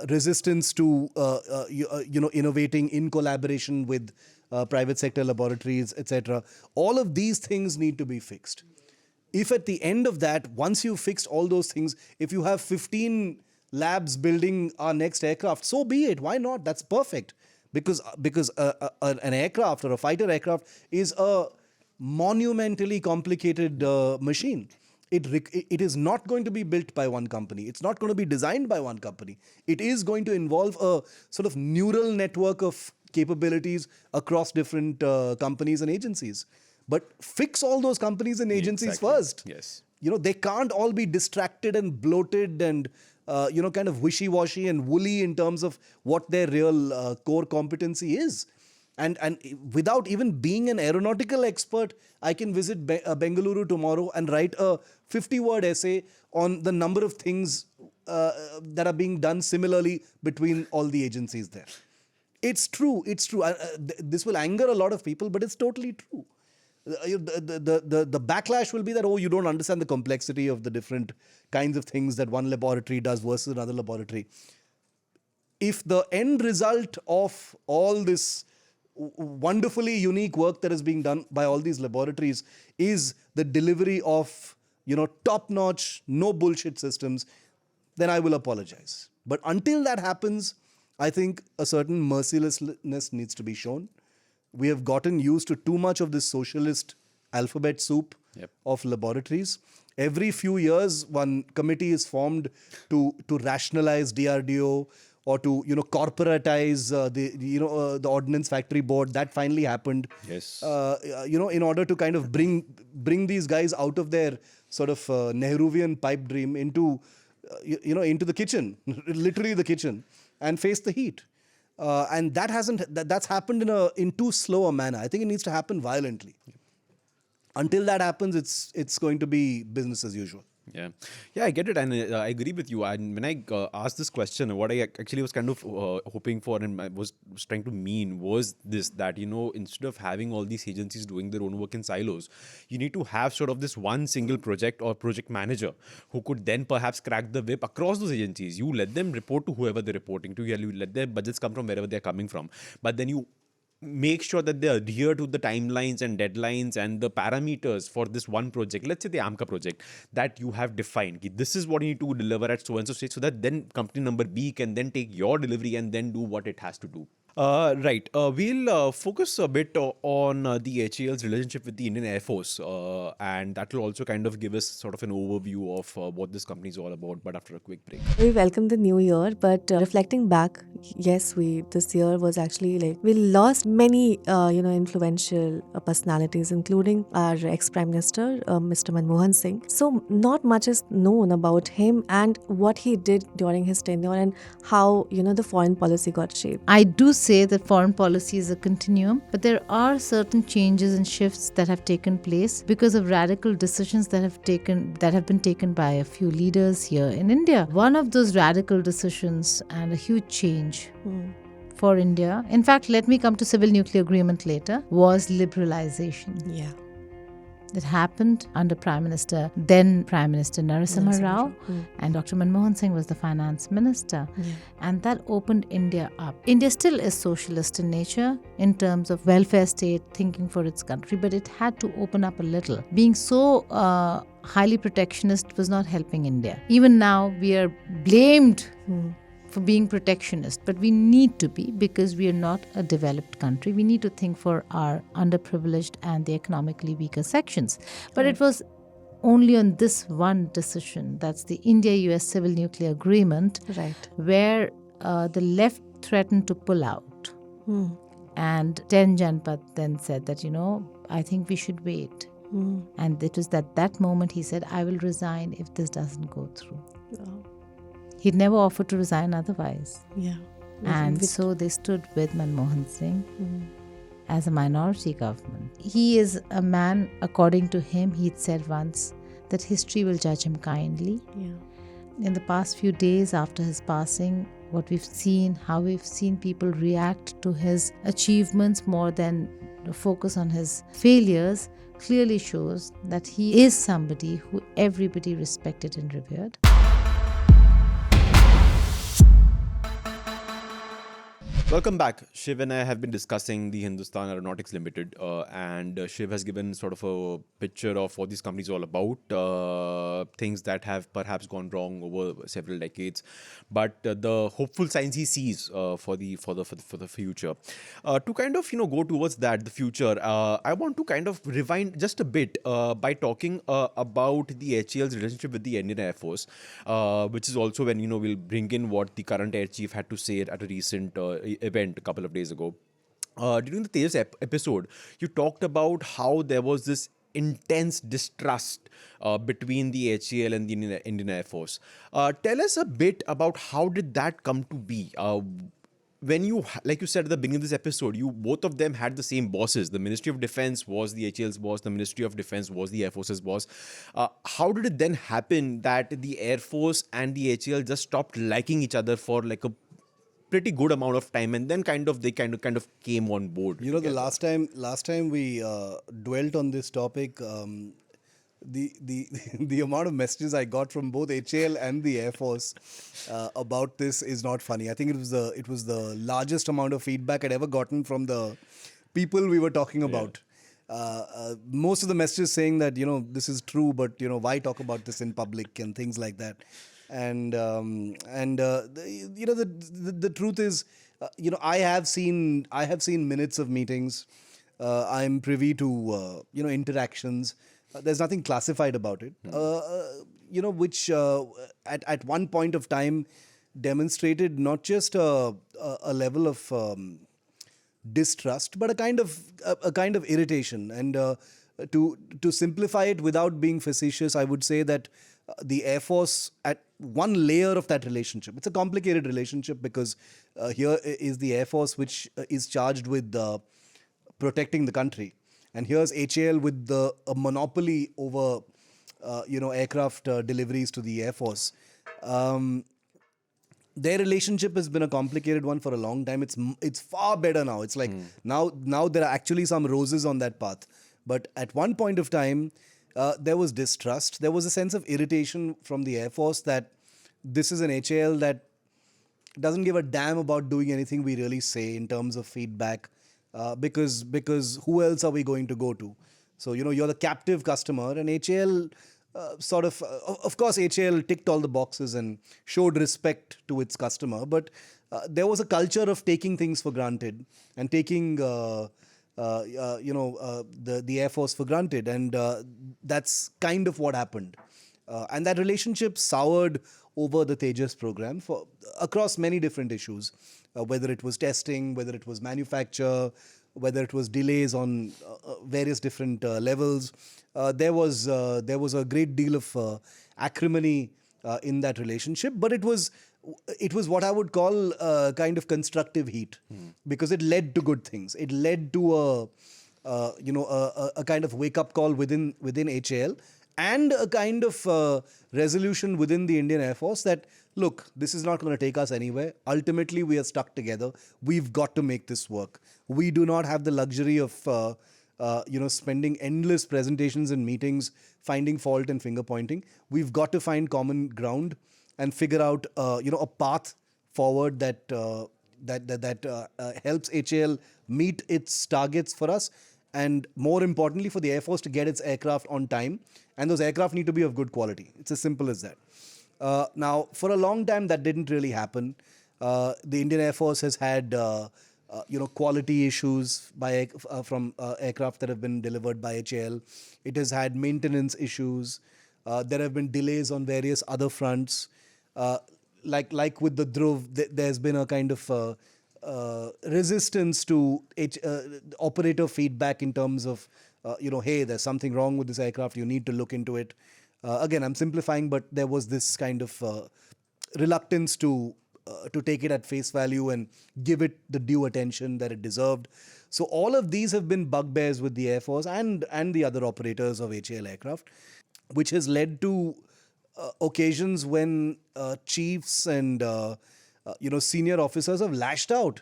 resistance to innovating in collaboration with private sector laboratories, etc. All of these things need to be fixed. If at the end of that, once you've fixed all those things, if you have 15 labs building our next aircraft, so be it. Why not? That's perfect. Because an aircraft or a fighter aircraft is a monumentally complicated machine. It is not going to be built by one company. It's not going to be designed by one company. It is going to involve a sort of neural network of capabilities across different companies and agencies. But fix all those companies and agencies first. Yes. They can't all be distracted and bloated and kind of wishy-washy and woolly in terms of what their real core competency is. And without even being an aeronautical expert, I can visit Bengaluru tomorrow and write a 50-word essay on the number of things that are being done similarly between all the agencies there. It's true. This will anger a lot of people, but it's totally true. The backlash will be that, you don't understand the complexity of the different kinds of things that one laboratory does versus another laboratory. If the end result of all this wonderfully unique work that is being done by all these laboratories is the delivery of, top-notch, no bullshit systems, then I will apologize. But until that happens, I think a certain mercilessness needs to be shown. We have gotten used to too much of this socialist alphabet soup of laboratories. Every few years, one committee is formed to rationalize DRDO or to corporatize the Ordnance Factory Board. That finally happened. Yes. In order to kind of bring these guys out of their sort of Nehruvian pipe dream into the kitchen, literally the kitchen, and face the heat. And that's happened in too slow a manner. I think it needs to happen violently. Until that happens, it's going to be business as usual. Yeah, I get it, and I agree with you. And when I asked this question, what I actually was kind of hoping for and I was trying to mean was this, that, instead of having all these agencies doing their own work in silos, you need to have sort of this one single project or project manager who could then perhaps crack the whip across those agencies. You let them report to whoever they're reporting to. You let their budgets come from wherever they're coming from. But then you make sure that they adhere to the timelines and deadlines and the parameters for this one project. Let's say the AMCA project that you have defined. This is what you need to deliver at so and so stage, so that then company number B can then take your delivery and then do what it has to do. Right. We'll focus a bit on the HAL's relationship with the Indian Air Force, and that will also kind of give us sort of an overview of what this company is all about, but after a quick break. We welcome the new year, but reflecting back, yes, this year was actually we lost many, influential personalities, including our ex-Prime Minister, Mr. Manmohan Singh. So not much is known about him and what he did during his tenure and how, the foreign policy got shaped. I do say that foreign policy is a continuum, but there are certain changes and shifts that have taken place because of radical decisions that have been taken by a few leaders here in India. One of those radical decisions and a huge change for India, in fact, let me come to civil nuclear agreement later, was liberalization. Yeah. It happened under then Prime Minister Narasimha Rao, and Dr. Manmohan Singh was the finance minister. Yeah. And that opened India up. India still is socialist in nature in terms of welfare state, thinking for its country, but it had to open up a little. Being so highly protectionist was not helping India. Even now, we are blamed for being protectionist, but we need to be, because we are not a developed country. We need to think for our underprivileged and the economically weaker sections. But it was only on this one decision, that's the India-US Civil Nuclear Agreement, Right. where the left threatened to pull out. Hmm. And Ten Janpat then said that, I think we should wait. Hmm. And it was at that moment he said, I will resign if this doesn't go through. Oh, He'd never offered to resign otherwise. yeah. And With- so they stood with Manmohan Singh Hmm. as a minority government. He is a man, according to him, he'd said once that history will judge him kindly. Yeah. In the past few days after his passing, what we've seen, how we've seen people react to his achievements more than focus on his failures, clearly shows that he is somebody who everybody respected and revered. Welcome back. Shiv and I have been discussing the Hindustan Aeronautics Limited, and Shiv has given sort of a picture of what this company is all about, things that have perhaps gone wrong over several decades, but the hopeful signs he sees for the future. To kind of go towards that, the future, I want to kind of rewind just a bit by talking about the HAL's relationship with the Indian Air Force, which is also when we'll bring in what the current Air Chief had to say at a recent event a couple of days ago. During the Tejas episode, you talked about how there was this intense distrust between the HAL and the Indian Air Force. Tell us a bit about how did that come to be? When you, like you said at the beginning of this episode, both of them had the same bosses. The Ministry of Defense was the HAL's boss. The Ministry of Defense was the Air Force's boss. How did it then happen that the Air Force and the HAL just stopped liking each other for like a pretty good amount of time, and then they kind of came on board? The together? last time we dwelt on this topic, the the amount of messages I got from both HAL and the Air Force about this is not funny. I think it was the largest amount of feedback I'd ever gotten from the people we were talking about. Most of the messages saying that this is true, but why talk about this in public and things like that. And the truth is, I have seen minutes of meetings. I'm privy to interactions. There's nothing classified about it. Which at one point of time demonstrated not just a level of distrust, but a kind of irritation. And to simplify it without being facetious, I would say that the Air Force, at one layer of that relationship, it's a complicated relationship because here is the Air Force, which is charged with protecting the country, and here's HAL with a monopoly over aircraft deliveries to the Air Force. Their relationship has been a complicated one for a long time. It's far better now. It's like now there are actually some roses on that path. But at one point of time, there was distrust. There was a sense of irritation from the Air Force that this is an HAL that doesn't give a damn about doing anything we really say in terms of feedback, because who else are we going to go to? So you're the captive customer, and HAL of course HAL ticked all the boxes and showed respect to its customer, but there was a culture of taking things for granted and taking the Air Force for granted, and that's kind of what happened. And that relationship soured over the Tejas program across many different issues, whether it was testing, whether it was manufacture, whether it was delays on various different levels. There was a great deal of acrimony in that relationship, but it was what I would call kind of constructive heat, because it led to good things. It led to a kind of wake up call within HAL, and a kind of resolution within the Indian Air Force that, look, this is not going to take us anywhere. Ultimately, we are stuck together. We've got to make this work. We do not have the luxury of spending endless presentations and meetings, finding fault and finger pointing. We've got to find common ground and figure out a path forward that helps HAL meet its targets for us, and more importantly for the Air Force to get its aircraft on time, and those aircraft need to be of good quality. It's as simple as that. Now, for a long time that didn't really happen. The Indian Air Force has had quality issues from aircraft that have been delivered by HAL. It has had maintenance issues. There have been delays on various other fronts. Like with the Dhruv, there's been a kind of resistance to operator feedback in terms of, hey, there's something wrong with this aircraft, you need to look into it. Again, I'm simplifying, but there was this kind of reluctance to take it at face value and give it the due attention that it deserved. So all of these have been bugbears with the Air Force and the other operators of HAL aircraft, which has led to occasions when chiefs and senior officers have lashed out.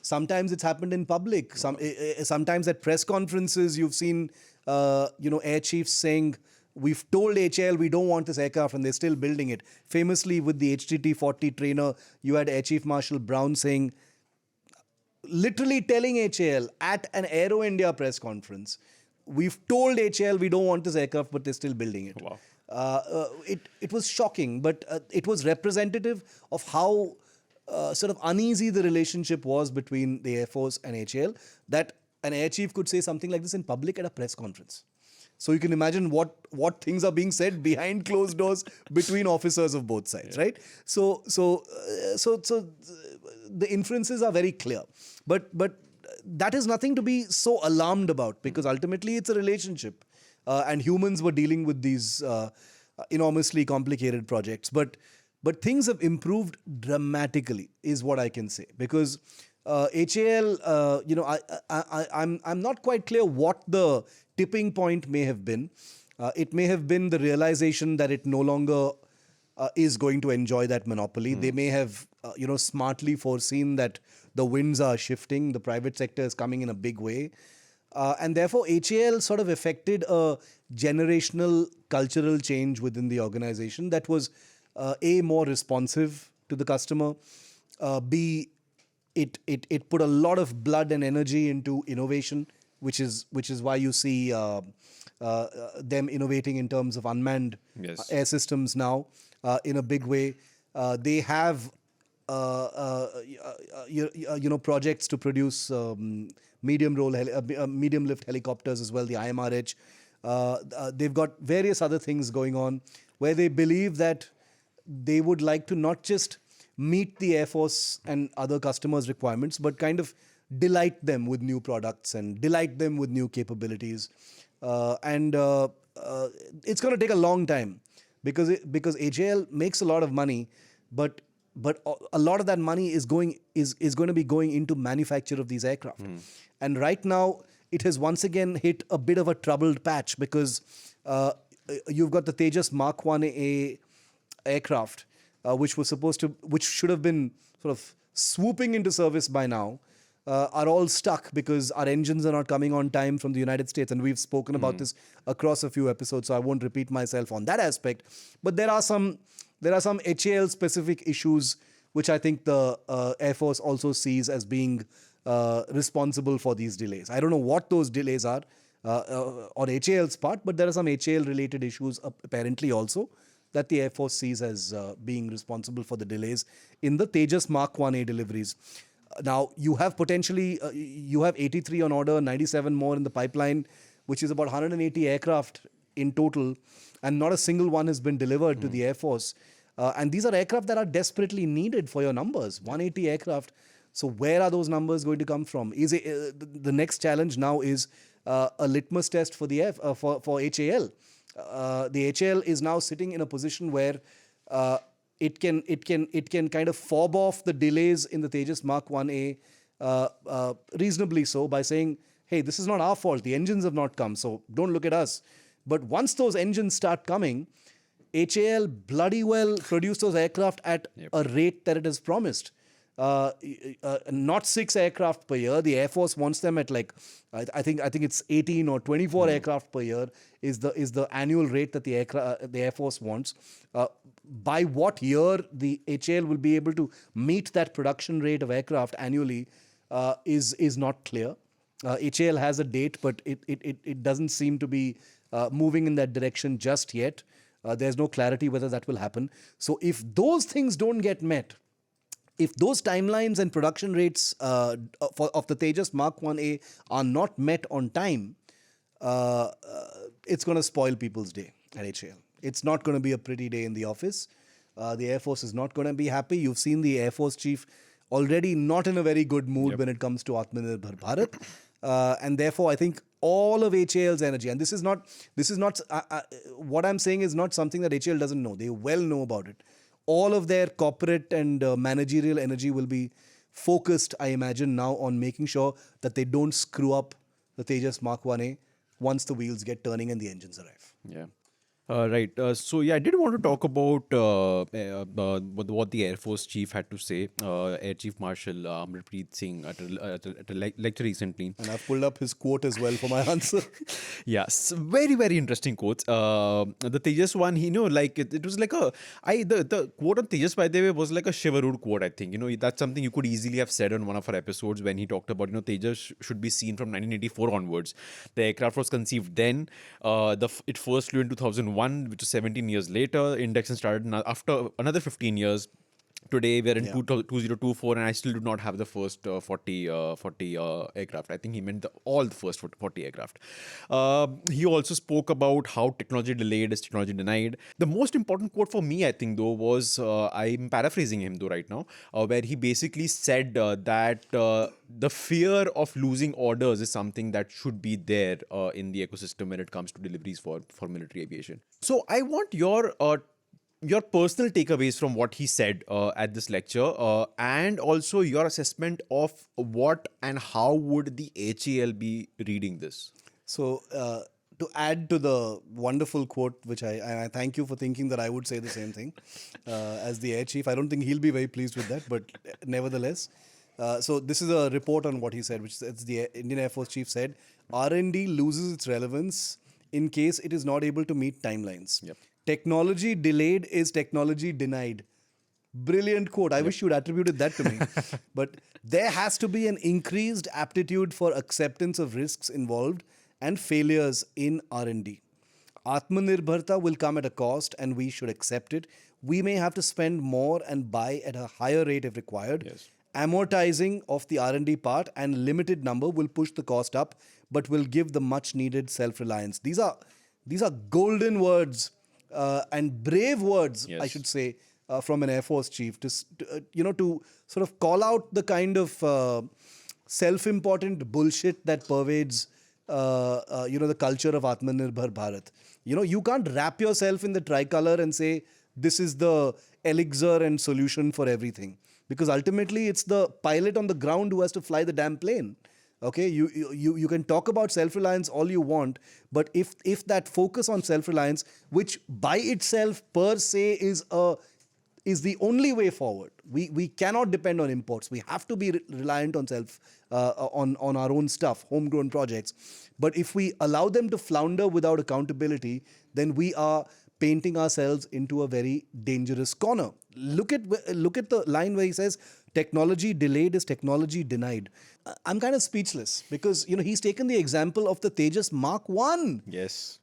Sometimes it's happened in public. Sometimes at press conferences, you've seen air chiefs saying, "We've told HAL we don't want this aircraft," and they're still building it. Famously, with the HTT-40 trainer, you had Air Chief Marshal Brown saying, literally telling HAL at an Aero India press conference, "We've told HAL we don't want this aircraft, but they're still building it." Wow. It was shocking, but it was representative of how sort of uneasy the relationship was between the Air Force and HAL, that an air chief could say something like this in public at a press conference. So you can imagine what things are being said behind closed doors between officers of both sides, right? So the inferences are very clear, but that is nothing to be so alarmed about, because ultimately it's a relationship, and humans were dealing with these enormously complicated projects. But things have improved dramatically, is what I can say, because HAL, I'm not quite clear what the tipping point may have been. It may have been the realization that it no longer is going to enjoy that monopoly. They may have, smartly foreseen that the winds are shifting, the private sector is coming in a big way. And therefore, HAL sort of affected a generational cultural change within the organization that was, A, more responsive to the customer, B, it put a lot of blood and energy into innovation, which is why you see them innovating in terms of unmanned Yes. air systems now in a big way. They have projects to produce medium lift helicopters as well, the IMRH. They've got various other things going on where they believe that they would like to not just meet the Air Force and other customers' requirements, but kind of delight them with new products and delight them with new capabilities. And it's going to take a long time, because HAL makes a lot of money, but a lot of that money is going to be going into manufacture of these aircraft. And right now, it has once again hit a bit of a troubled patch, because you've got the Tejas Mark 1A aircraft, which should have been sort of swooping into service by now, are all stuck because our engines are not coming on time from the United States. And we've spoken about this across a few episodes, so I won't repeat myself on that aspect. But there are some HAL specific issues which I think the Air Force also sees as being responsible for these delays. I don't know what those delays are on HAL's part, but there are some HAL related issues apparently also that the Air Force sees as being responsible for the delays in the Tejas Mark 1A deliveries. Now, you have potentially, you have 83 on order, 97 more in the pipeline, which is about 180 aircraft in total, and not a single one has been delivered to the Air Force. And these are aircraft that are desperately needed for your numbers, 180 aircraft. So where are those numbers going to come from? The next challenge now is a litmus test for the for HAL. The HAL is now sitting in a position where it can kind of fob off the delays in the Tejas Mark 1A reasonably so by saying, hey, this is not our fault. The engines have not come, so don't look at us. But once those engines start coming, HAL bloody well produce those aircraft at a rate that it has promised. Not 6 aircraft per year. The Air Force wants them at like, I think it's 18 or 24 aircraft per year is the annual rate that the Air Force wants. By what year the HAL will be able to meet that production rate of aircraft annually is not clear. HAL has a date, but it doesn't seem to be moving in that direction just yet. There's no clarity whether that will happen. So if those things don't get met, If those timelines and production rates of the Tejas Mark 1A are not met on time, it's going to spoil people's day at HAL. It's not going to be a pretty day in the office. The Air Force is not going to be happy. You've seen the Air Force chief already not in a very good mood when it comes to Atmanirbhar Bharat. And therefore, I think all of HAL's energy, and this is not what I'm saying is not something that HAL doesn't know. They well know about it. All of their corporate and managerial energy will be focused, I imagine, now on making sure that they don't screw up the Tejas Mark 1A once the wheels get turning and the engines arrive. Yeah. Right. So yeah, I did want to talk about what the Air Force chief had to say. Air Chief Marshal Amarpreet Singh at a lecture recently. And I've pulled up his quote as well for my answer. Yes, very, very interesting quotes. The Tejas one, it was like the quote on Tejas, by the way, was like a Shiv Aroor quote, I think. That's something you could easily have said on one of our episodes when he talked about, Tejas should be seen from 1984 onwards. The aircraft was conceived then. It first flew in 2001, which is 17 years later. Induction started after another 15 years. Today we're in 2024 and I still do not have the first 40 aircraft. I think he meant all the first 40 aircraft. He also spoke about how technology delayed is technology denied. The most important quote for me, I think, though, was, I'm paraphrasing him though right now, where he basically said that the fear of losing orders is something that should be there in the ecosystem when it comes to deliveries for military aviation. So I want your personal takeaways from what he said at this lecture, and also your assessment of what and how would the HAL be reading this. So, to add to the wonderful quote, which I thank you for thinking that I would say the same thing as the Air Chief. I don't think he'll be very pleased with that, but nevertheless. So this is a report on what he said, which is the Indian Air Force Chief said, R&D loses its relevance in case it is not able to meet timelines. Yep. Technology delayed is technology denied. Brilliant quote. I wish you'd attributed that to me. But there has to be an increased aptitude for acceptance of risks involved and failures in R&D. Atmanirbharta will come at a cost and we should accept it. We may have to spend more and buy at a higher rate if required. Yes. Amortizing of the R&D part and limited number will push the cost up, but will give the much needed self-reliance. These are golden words. And brave words, yes, I should say, from an Air Force chief to sort of call out the kind of self-important bullshit that pervades, the culture of Atmanirbhar Bharat. You can't wrap yourself in the tricolor and say this is the elixir and solution for everything, because ultimately it's the pilot on the ground who has to fly the damn plane. Okay, you can talk about self-reliance all you want, but if that focus on self-reliance, which by itself per se is the only way forward, we cannot depend on imports. We have to be reliant on on our own stuff, homegrown projects. But if we allow them to flounder without accountability, then we are painting ourselves into a very dangerous corner. Look at the line where he says, technology delayed is technology denied. I'm kind of speechless because, he's taken the example of the Tejas Mark 1. Yes.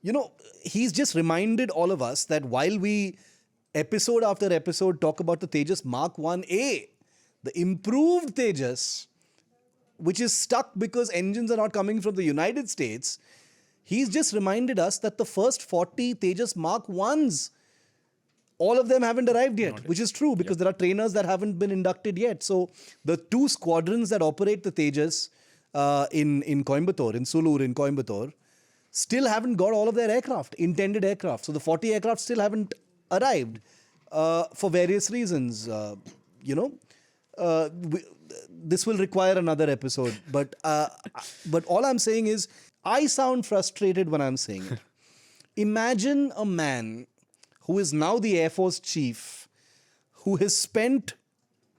He's just reminded all of us that while we episode after episode talk about the Tejas Mark 1A, the improved Tejas, which is stuck because engines are not coming from the United States, he's just reminded us that the first 40 Tejas Mark 1s, all of them haven't arrived yet, which is true because there are trainers that haven't been inducted yet. So the 2 squadrons that operate the Tejas in Coimbatore, in Sulur in Coimbatore, still haven't got all of their intended aircraft. So the 40 aircraft still haven't arrived for various reasons. This will require another episode. But all I'm saying is, I sound frustrated when I'm saying it. Imagine a man who is now the Air Force chief, who has spent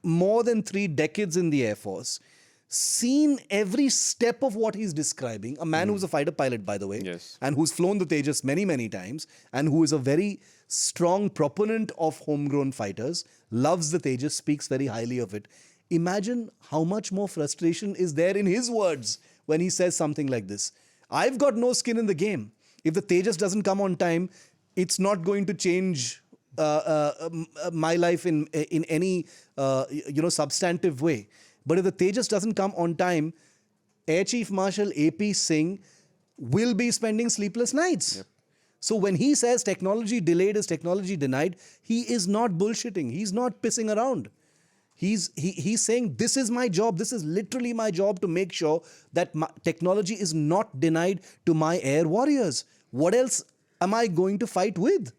more than 3 decades in the Air Force, seen every step of what he's describing, a man who's a fighter pilot, by the way, yes, and who's flown the Tejas many, many times, and who is a very strong proponent of homegrown fighters, loves the Tejas, speaks very highly of it. Imagine how much more frustration is there in his words when he says something like this. I've got no skin in the game. If the Tejas doesn't come on time, it's not going to change my life in any substantive way. But if the Tejas doesn't come on time, Air Chief Marshal AP Singh will be spending sleepless nights. Yep. So when he says technology delayed is technology denied, he is not bullshitting. He's not pissing around. He's saying, this is my job. This is literally my job to make sure that technology is not denied to my air warriors. What else am I going to fight with?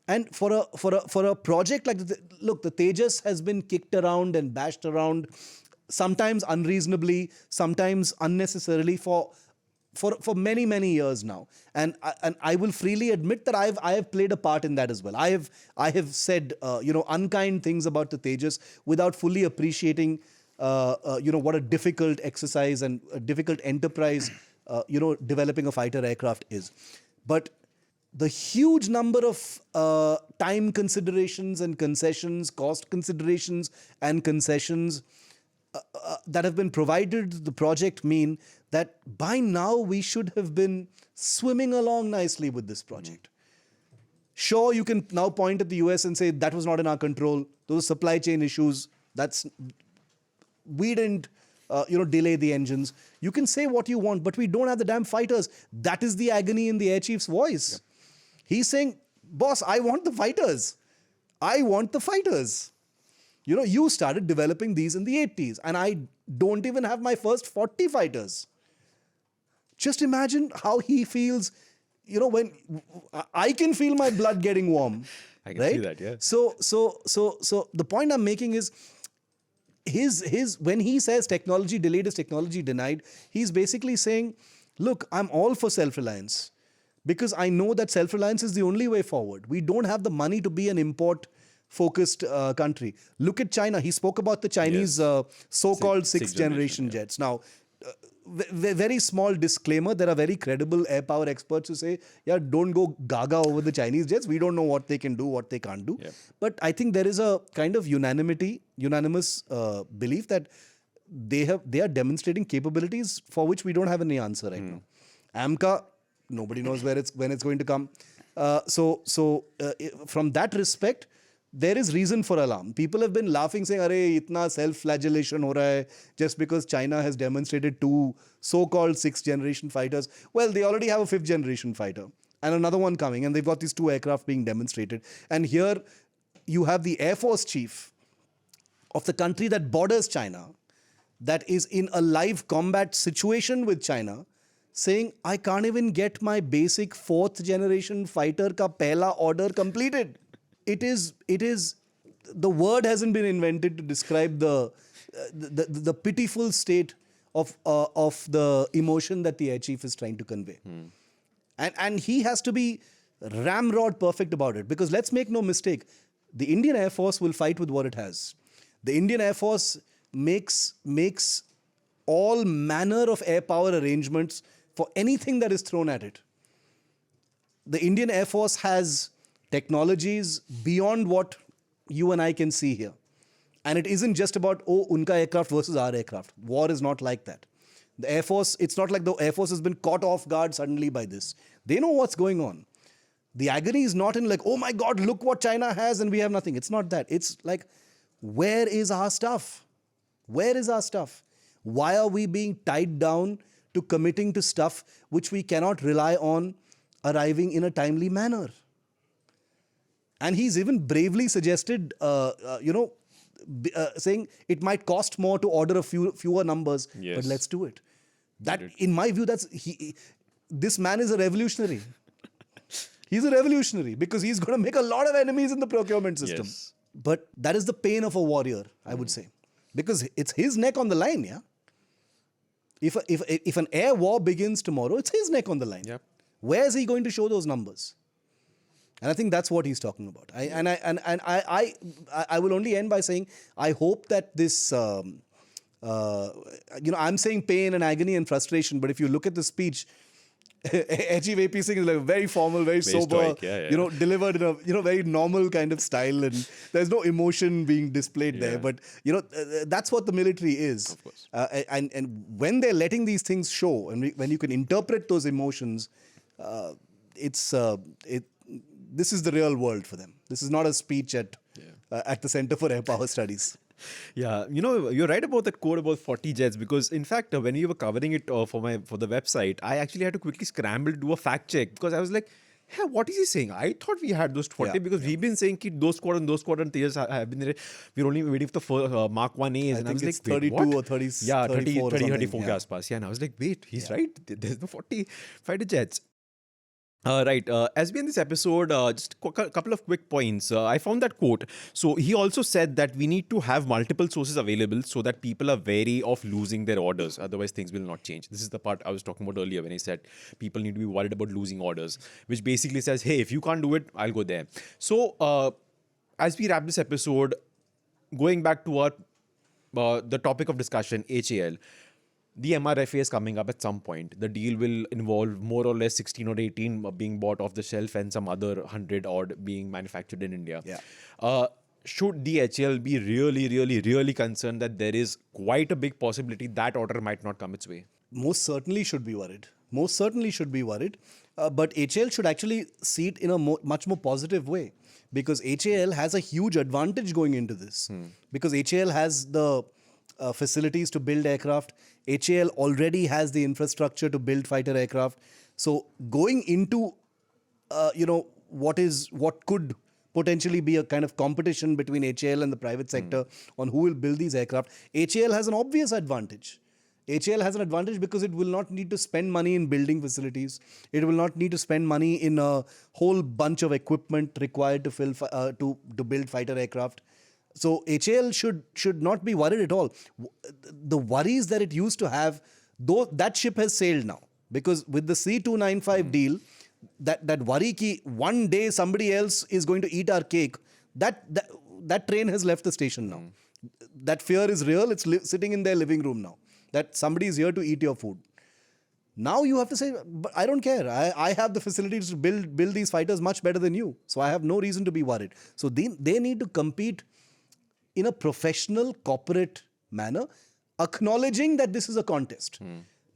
And for a project like look, the Tejas has been kicked around and bashed around, sometimes unreasonably, sometimes unnecessarily for many years now, and I will freely admit that I have played a part in that as well. I have said unkind things about the Tejas without fully appreciating what a difficult exercise and a difficult enterprise developing a fighter aircraft is. But the huge number of time considerations and concessions, cost considerations and concessions that have been provided to the project mean that by now we should have been swimming along nicely with this project. Sure, you can now point at the US and say that was not in our control. Those supply chain issues, we didn't delay the engines. You can say what you want, but we don't have the damn fighters. That is the agony in the air chief's voice. Yep. He's saying, boss, I want the fighters. I want the fighters. You started developing these in the 80s, and I don't even have my first 40 fighters. Just imagine how he feels, when I can feel my blood getting warm. I can see that, yeah. So the point I'm making is, his when he says technology delayed is technology denied, he's basically saying, look, I'm all for self-reliance, because I know that self-reliance is the only way forward. We don't have the money to be an import-focused country. Look at China. He spoke about the Chinese so-called sixth generation jets. Now, very small disclaimer, there are very credible air power experts who say, yeah, don't go gaga over the Chinese jets. We don't know what they can do, what they can't do. Yep. But I think there is a kind of unanimous belief that they are demonstrating capabilities for which we don't have any answer right now. AMCA, nobody knows when it's going to come. From that respect, there is reason for alarm. People have been laughing, saying, "Arey, itna self-flagellation ho raha hai just because China has demonstrated 2 so-called 6th generation fighters." Well, they already have a 5th generation fighter and another one coming, and they've got these 2 aircraft being demonstrated. And here you have the Air Force chief of the country that borders China, that is in a live combat situation with China, saying, I can't even get my basic 4th generation fighter ka pehla order completed. It is the word hasn't been invented to describe the pitiful state of the emotion that the air chief is trying to convey. And he has to be ramrod perfect about it, because let's make no mistake, the Indian Air Force will fight with what it has. The Indian Air Force makes all manner of air power arrangements for anything that is thrown at it. The Indian Air Force has technologies beyond what you and I can see here. And it isn't just about, unka aircraft versus our aircraft. War is not like that. The Air Force, it's not like the Air Force has been caught off guard suddenly by this. They know what's going on. The agony is not in like, oh my God, look what China has and we have nothing. It's not that. It's like, where is our stuff? Where is our stuff? Why are we being tied down to committing to stuff which we cannot rely on arriving in a timely manner? And he's even bravely suggested, saying it might cost more to order fewer numbers, but let's do it. That, in my view, this man is a revolutionary. He's a revolutionary because he's going to make a lot of enemies in the procurement system. Yes. But that is the pain of a warrior, I would say, because it's his neck on the line. Yeah. If an air war begins tomorrow, it's his neck on the line. Yep. Where is he going to show those numbers? And I think that's what he's talking about. I will only end by saying, I hope that this, I'm saying pain and agony and frustration, but if you look at the speech, Chief AP Singh is like very formal, very sober, stoic, delivered in a very normal kind of style, and there's no emotion being displayed there. But that's what the military is. Of course. And when they're letting these things show, and when you can interpret those emotions, this is the real world for them. This is not a speech at the Center for Air Power Studies. Yeah, you're right about that quote about 40 jets, because in fact, when you were covering it for the website, I actually had to quickly scramble to do a fact check, because I was like, hey, what is he saying? I thought we had those 40 because we've been saying that those squadron, Tejas have been there. We're only waiting for the first Mark 1As. And I was like, 32 what? or 30, Yeah, 34 34 के आसपास. Yeah, and I was like, wait, he's right. There's no 40 fighter jets. Right. As we end this episode, just a couple of quick points. I found that quote. So he also said that we need to have multiple sources available so that people are wary of losing their orders. Otherwise, things will not change. This is the part I was talking about earlier when he said people need to be worried about losing orders, which basically says, hey, if you can't do it, I'll go there. So as we wrap this episode, going back to the topic of discussion, HAL. The MRFA is coming up at some point. The deal will involve more or less 16 or 18 being bought off the shelf and some other 100 odd being manufactured in India. Yeah. Should DHL be really, really, really concerned that there is quite a big possibility that order might not come its way? Most certainly should be worried. But HAL should actually see it in a much more positive way, because HAL has a huge advantage going into this. Because HAL has the facilities to build aircraft. HAL already has the infrastructure to build fighter aircraft. So going into what could potentially be a kind of competition between HAL and the private sector on who will build these aircraft, HAL has an obvious advantage. HAL has an advantage because it will not need to spend money in building facilities. It will not need to spend money in a whole bunch of equipment required to build fighter aircraft. So HAL should not be worried at all. The worries that it used to have, though, that ship has sailed now. Because with the C295 deal, that worry ki one day somebody else is going to eat our cake, that train has left the station now. That fear is real. It's sitting in their living room now, that somebody is here to eat your food. Now you have to say, but I don't care. I have the facilities to build these fighters much better than you. So I have no reason to be worried. So they need to compete in a professional, corporate manner, acknowledging that this is a contest,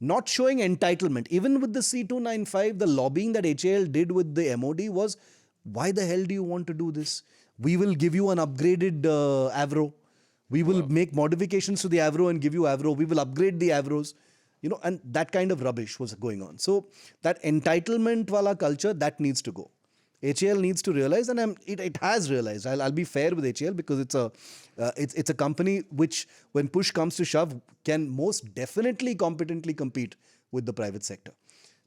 not showing entitlement. Even with the C295, the lobbying that HAL did with the MOD was, why the hell do you want to do this? We will give you an upgraded Avro. We will make modifications to the Avro and give you Avro. We will upgrade the Avros. And that kind of rubbish was going on. So that entitlement wala culture, that needs to go. HAL needs to realize, and it has realized. I'll be fair with HAL because it's a company which, when push comes to shove, can most definitely competently compete with the private sector.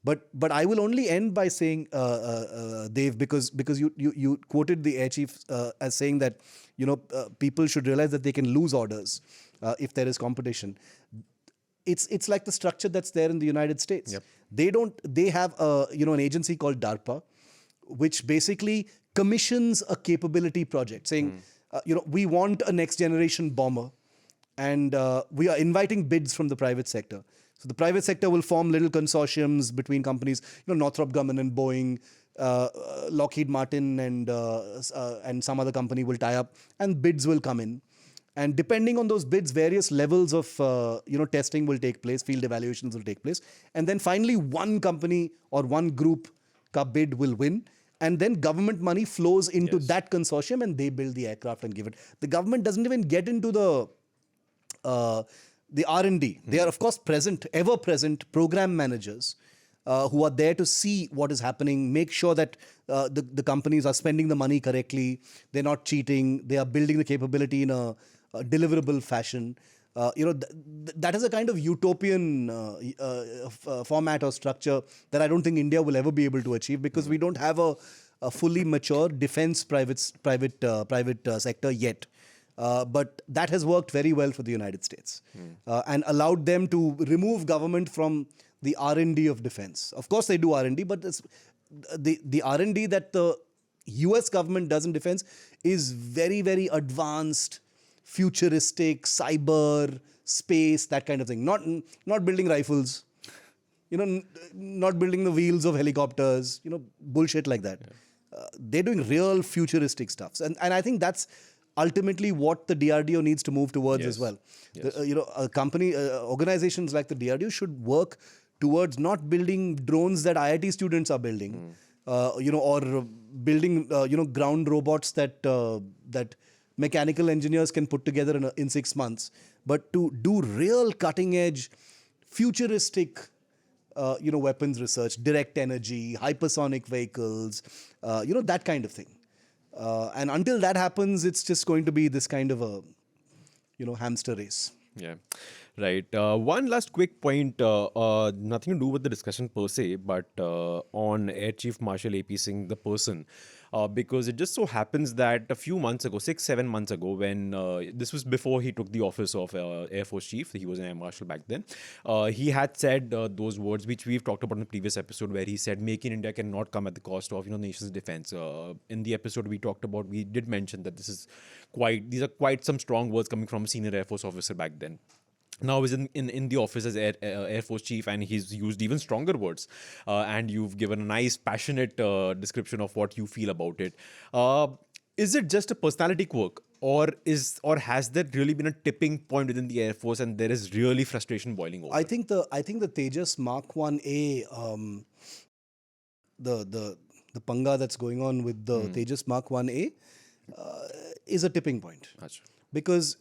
But I will only end by saying, Dev, because you quoted the air chief as saying that people should realize that they can lose orders if there is competition. It's like the structure that's there in the United States. Yep. They have an agency called DARPA, which basically commissions a capability project, saying, we want a next generation bomber, and we are inviting bids from the private sector. So the private sector will form little consortiums between companies, Northrop Grumman and Boeing, Lockheed Martin and some other company will tie up, and bids will come in. And depending on those bids, various levels of testing will take place, field evaluations will take place, and then finally one company or one group ka bid will win, and then government money flows into that consortium and they build the aircraft and give it. The government doesn't even get into the R&D. They are, of course, ever present program managers who are there to see what is happening, make sure that the companies are spending the money correctly, they're not cheating, they are building the capability in a deliverable fashion. That is a kind of utopian format or structure that I don't think India will ever be able to achieve, because we don't have a fully mature defense private sector yet. But that has worked very well for the United States and allowed them to remove government from the R&D of defense. Of course, they do R&D, but the R&D that the US government does in defense is very, very advanced, futuristic, cyber, space, that kind of thing. Not building rifles, not building the wheels of helicopters, bullshit like that. They're doing real futuristic stuff. And I think that's ultimately what the DRDO needs to move towards as well. Yes. Organizations like the DRDO should work towards not building drones that IIT students are building. or building, ground robots that mechanical engineers can put together in 6 months. But to do real cutting edge, futuristic, weapons research, direct energy, hypersonic vehicles, that kind of thing. And until that happens, it's just going to be this kind of a, hamster race. Yeah, right. One last quick point, nothing to do with the discussion per se, but on Air Chief Marshal AP Singh, the person, because it just so happens that a few months ago, 6, 7 months ago, when this was before he took the office of Air Force Chief, he was an Air Marshal back then, he had said those words which we've talked about in the previous episode, where he said, "Make in India cannot come at the cost of nation's defense." In the episode we talked about, we did mention that these are quite some strong words coming from a senior Air Force officer back then. Now he's in the office as Air Force Chief, and he's used even stronger words. And you've given a nice, passionate description of what you feel about it. Is it just a personality quirk, or has there really been a tipping point within the Air Force, and there is really frustration boiling over? I think the Tejas Mark 1A, the panga that's going on with the Tejas Mark 1A is a tipping point. Achha. Because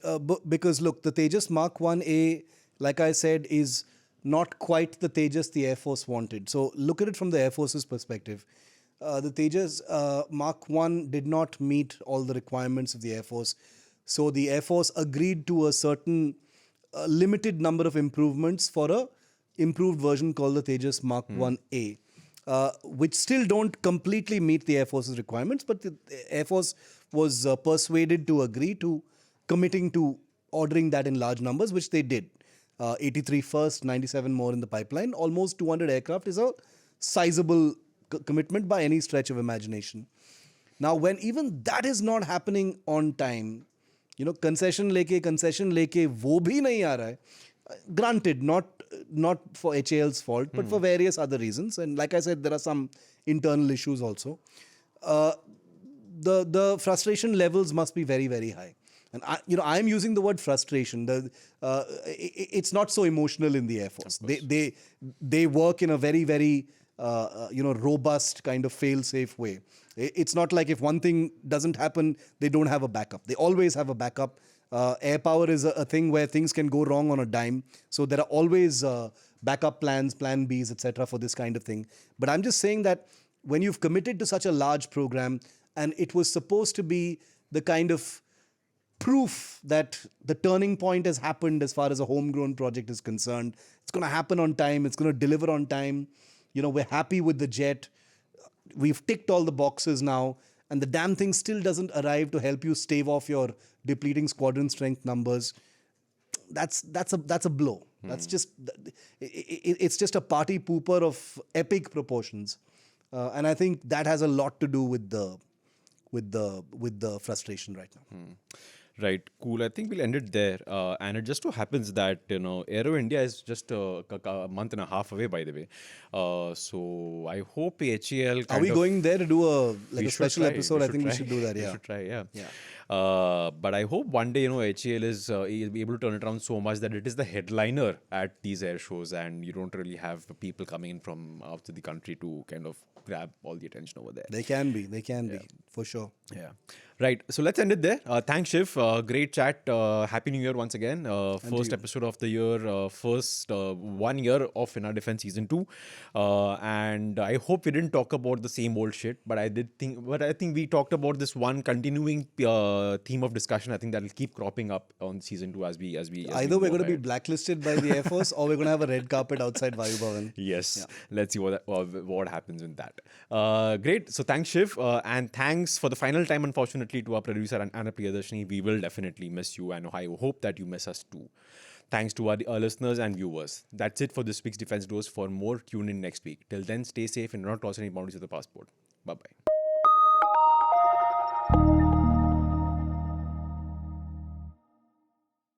look, the Tejas Mark 1A, like I said, is not quite the Tejas the Air Force wanted. So look at it from the Air Force's perspective. The Tejas Mark 1 did not meet all the requirements of the Air Force. So the Air Force agreed to a certain limited number of improvements for a improved version called the Tejas Mark 1A, which still don't completely meet the Air Force's requirements, but the Air Force was persuaded to agree to committing to ordering that in large numbers, which they did. 83 first, 97 more in the pipeline. Almost 200 aircraft is a sizable commitment by any stretch of imagination. Now, when even that is not happening on time, concession leke wo bhi nahi aa raha hai. Granted, not for HAL's fault, but for various other reasons. And like I said, there are some internal issues also. The frustration levels must be very, very high. And I'm using the word frustration. It's not so emotional in the Air Force. They work in a very, very robust kind of fail-safe way. It's not like if one thing doesn't happen, they don't have a backup. They always have a backup. Air power is a thing where things can go wrong on a dime. So there are always backup plans, plan Bs, etc. for this kind of thing. But I'm just saying that when you've committed to such a large program, and it was supposed to be the kind of proof that the turning point has happened as far as a homegrown project is concerned. It's going to happen on time. It's going to deliver on time. We're happy with the jet. We've ticked all the boxes now. And the damn thing still doesn't arrive to help you stave off your depleting squadron strength numbers. That's a blow. That's just, it's just a party pooper of epic proportions. And I think that has a lot to do with the frustration right now. Right, cool. I think we'll end it there. And it just so happens that, Aero India is just a month and a half away, by the way. So I hope HAL Are we going there to do a special try. episode? I think we should do that, yeah. We should try, yeah. But I hope one day, HAL is able to turn it around so much that it is the headliner at these air shows, and you don't really have people coming in from out of the country to kind of grab all the attention over there. They can be, for sure. Yeah. Right. So let's end it there. Thanks, Shiv. Great chat. Happy New Year once again. First episode of the year. First 1 year of Inner Defense Season 2. And I hope we didn't talk about the same old shit, but I think we talked about this one continuing theme of discussion. I think that'll keep cropping up on Season 2 as we Either we're going to be blacklisted by the Air Force, or we're going to have a red carpet outside Vayu Bhavan. Yes. Yeah. Let's see what happens in that. Great. So thanks, Shiv. And thanks for the final time, unfortunately, to our producer Anna Priyadarshini. We will definitely miss you, and I hope that you miss us too. Thanks to our listeners and viewers. That's it for this week's Defense Dose. For more, tune in next week. Till then, stay safe and do not cross any boundaries of the passport. Bye-bye.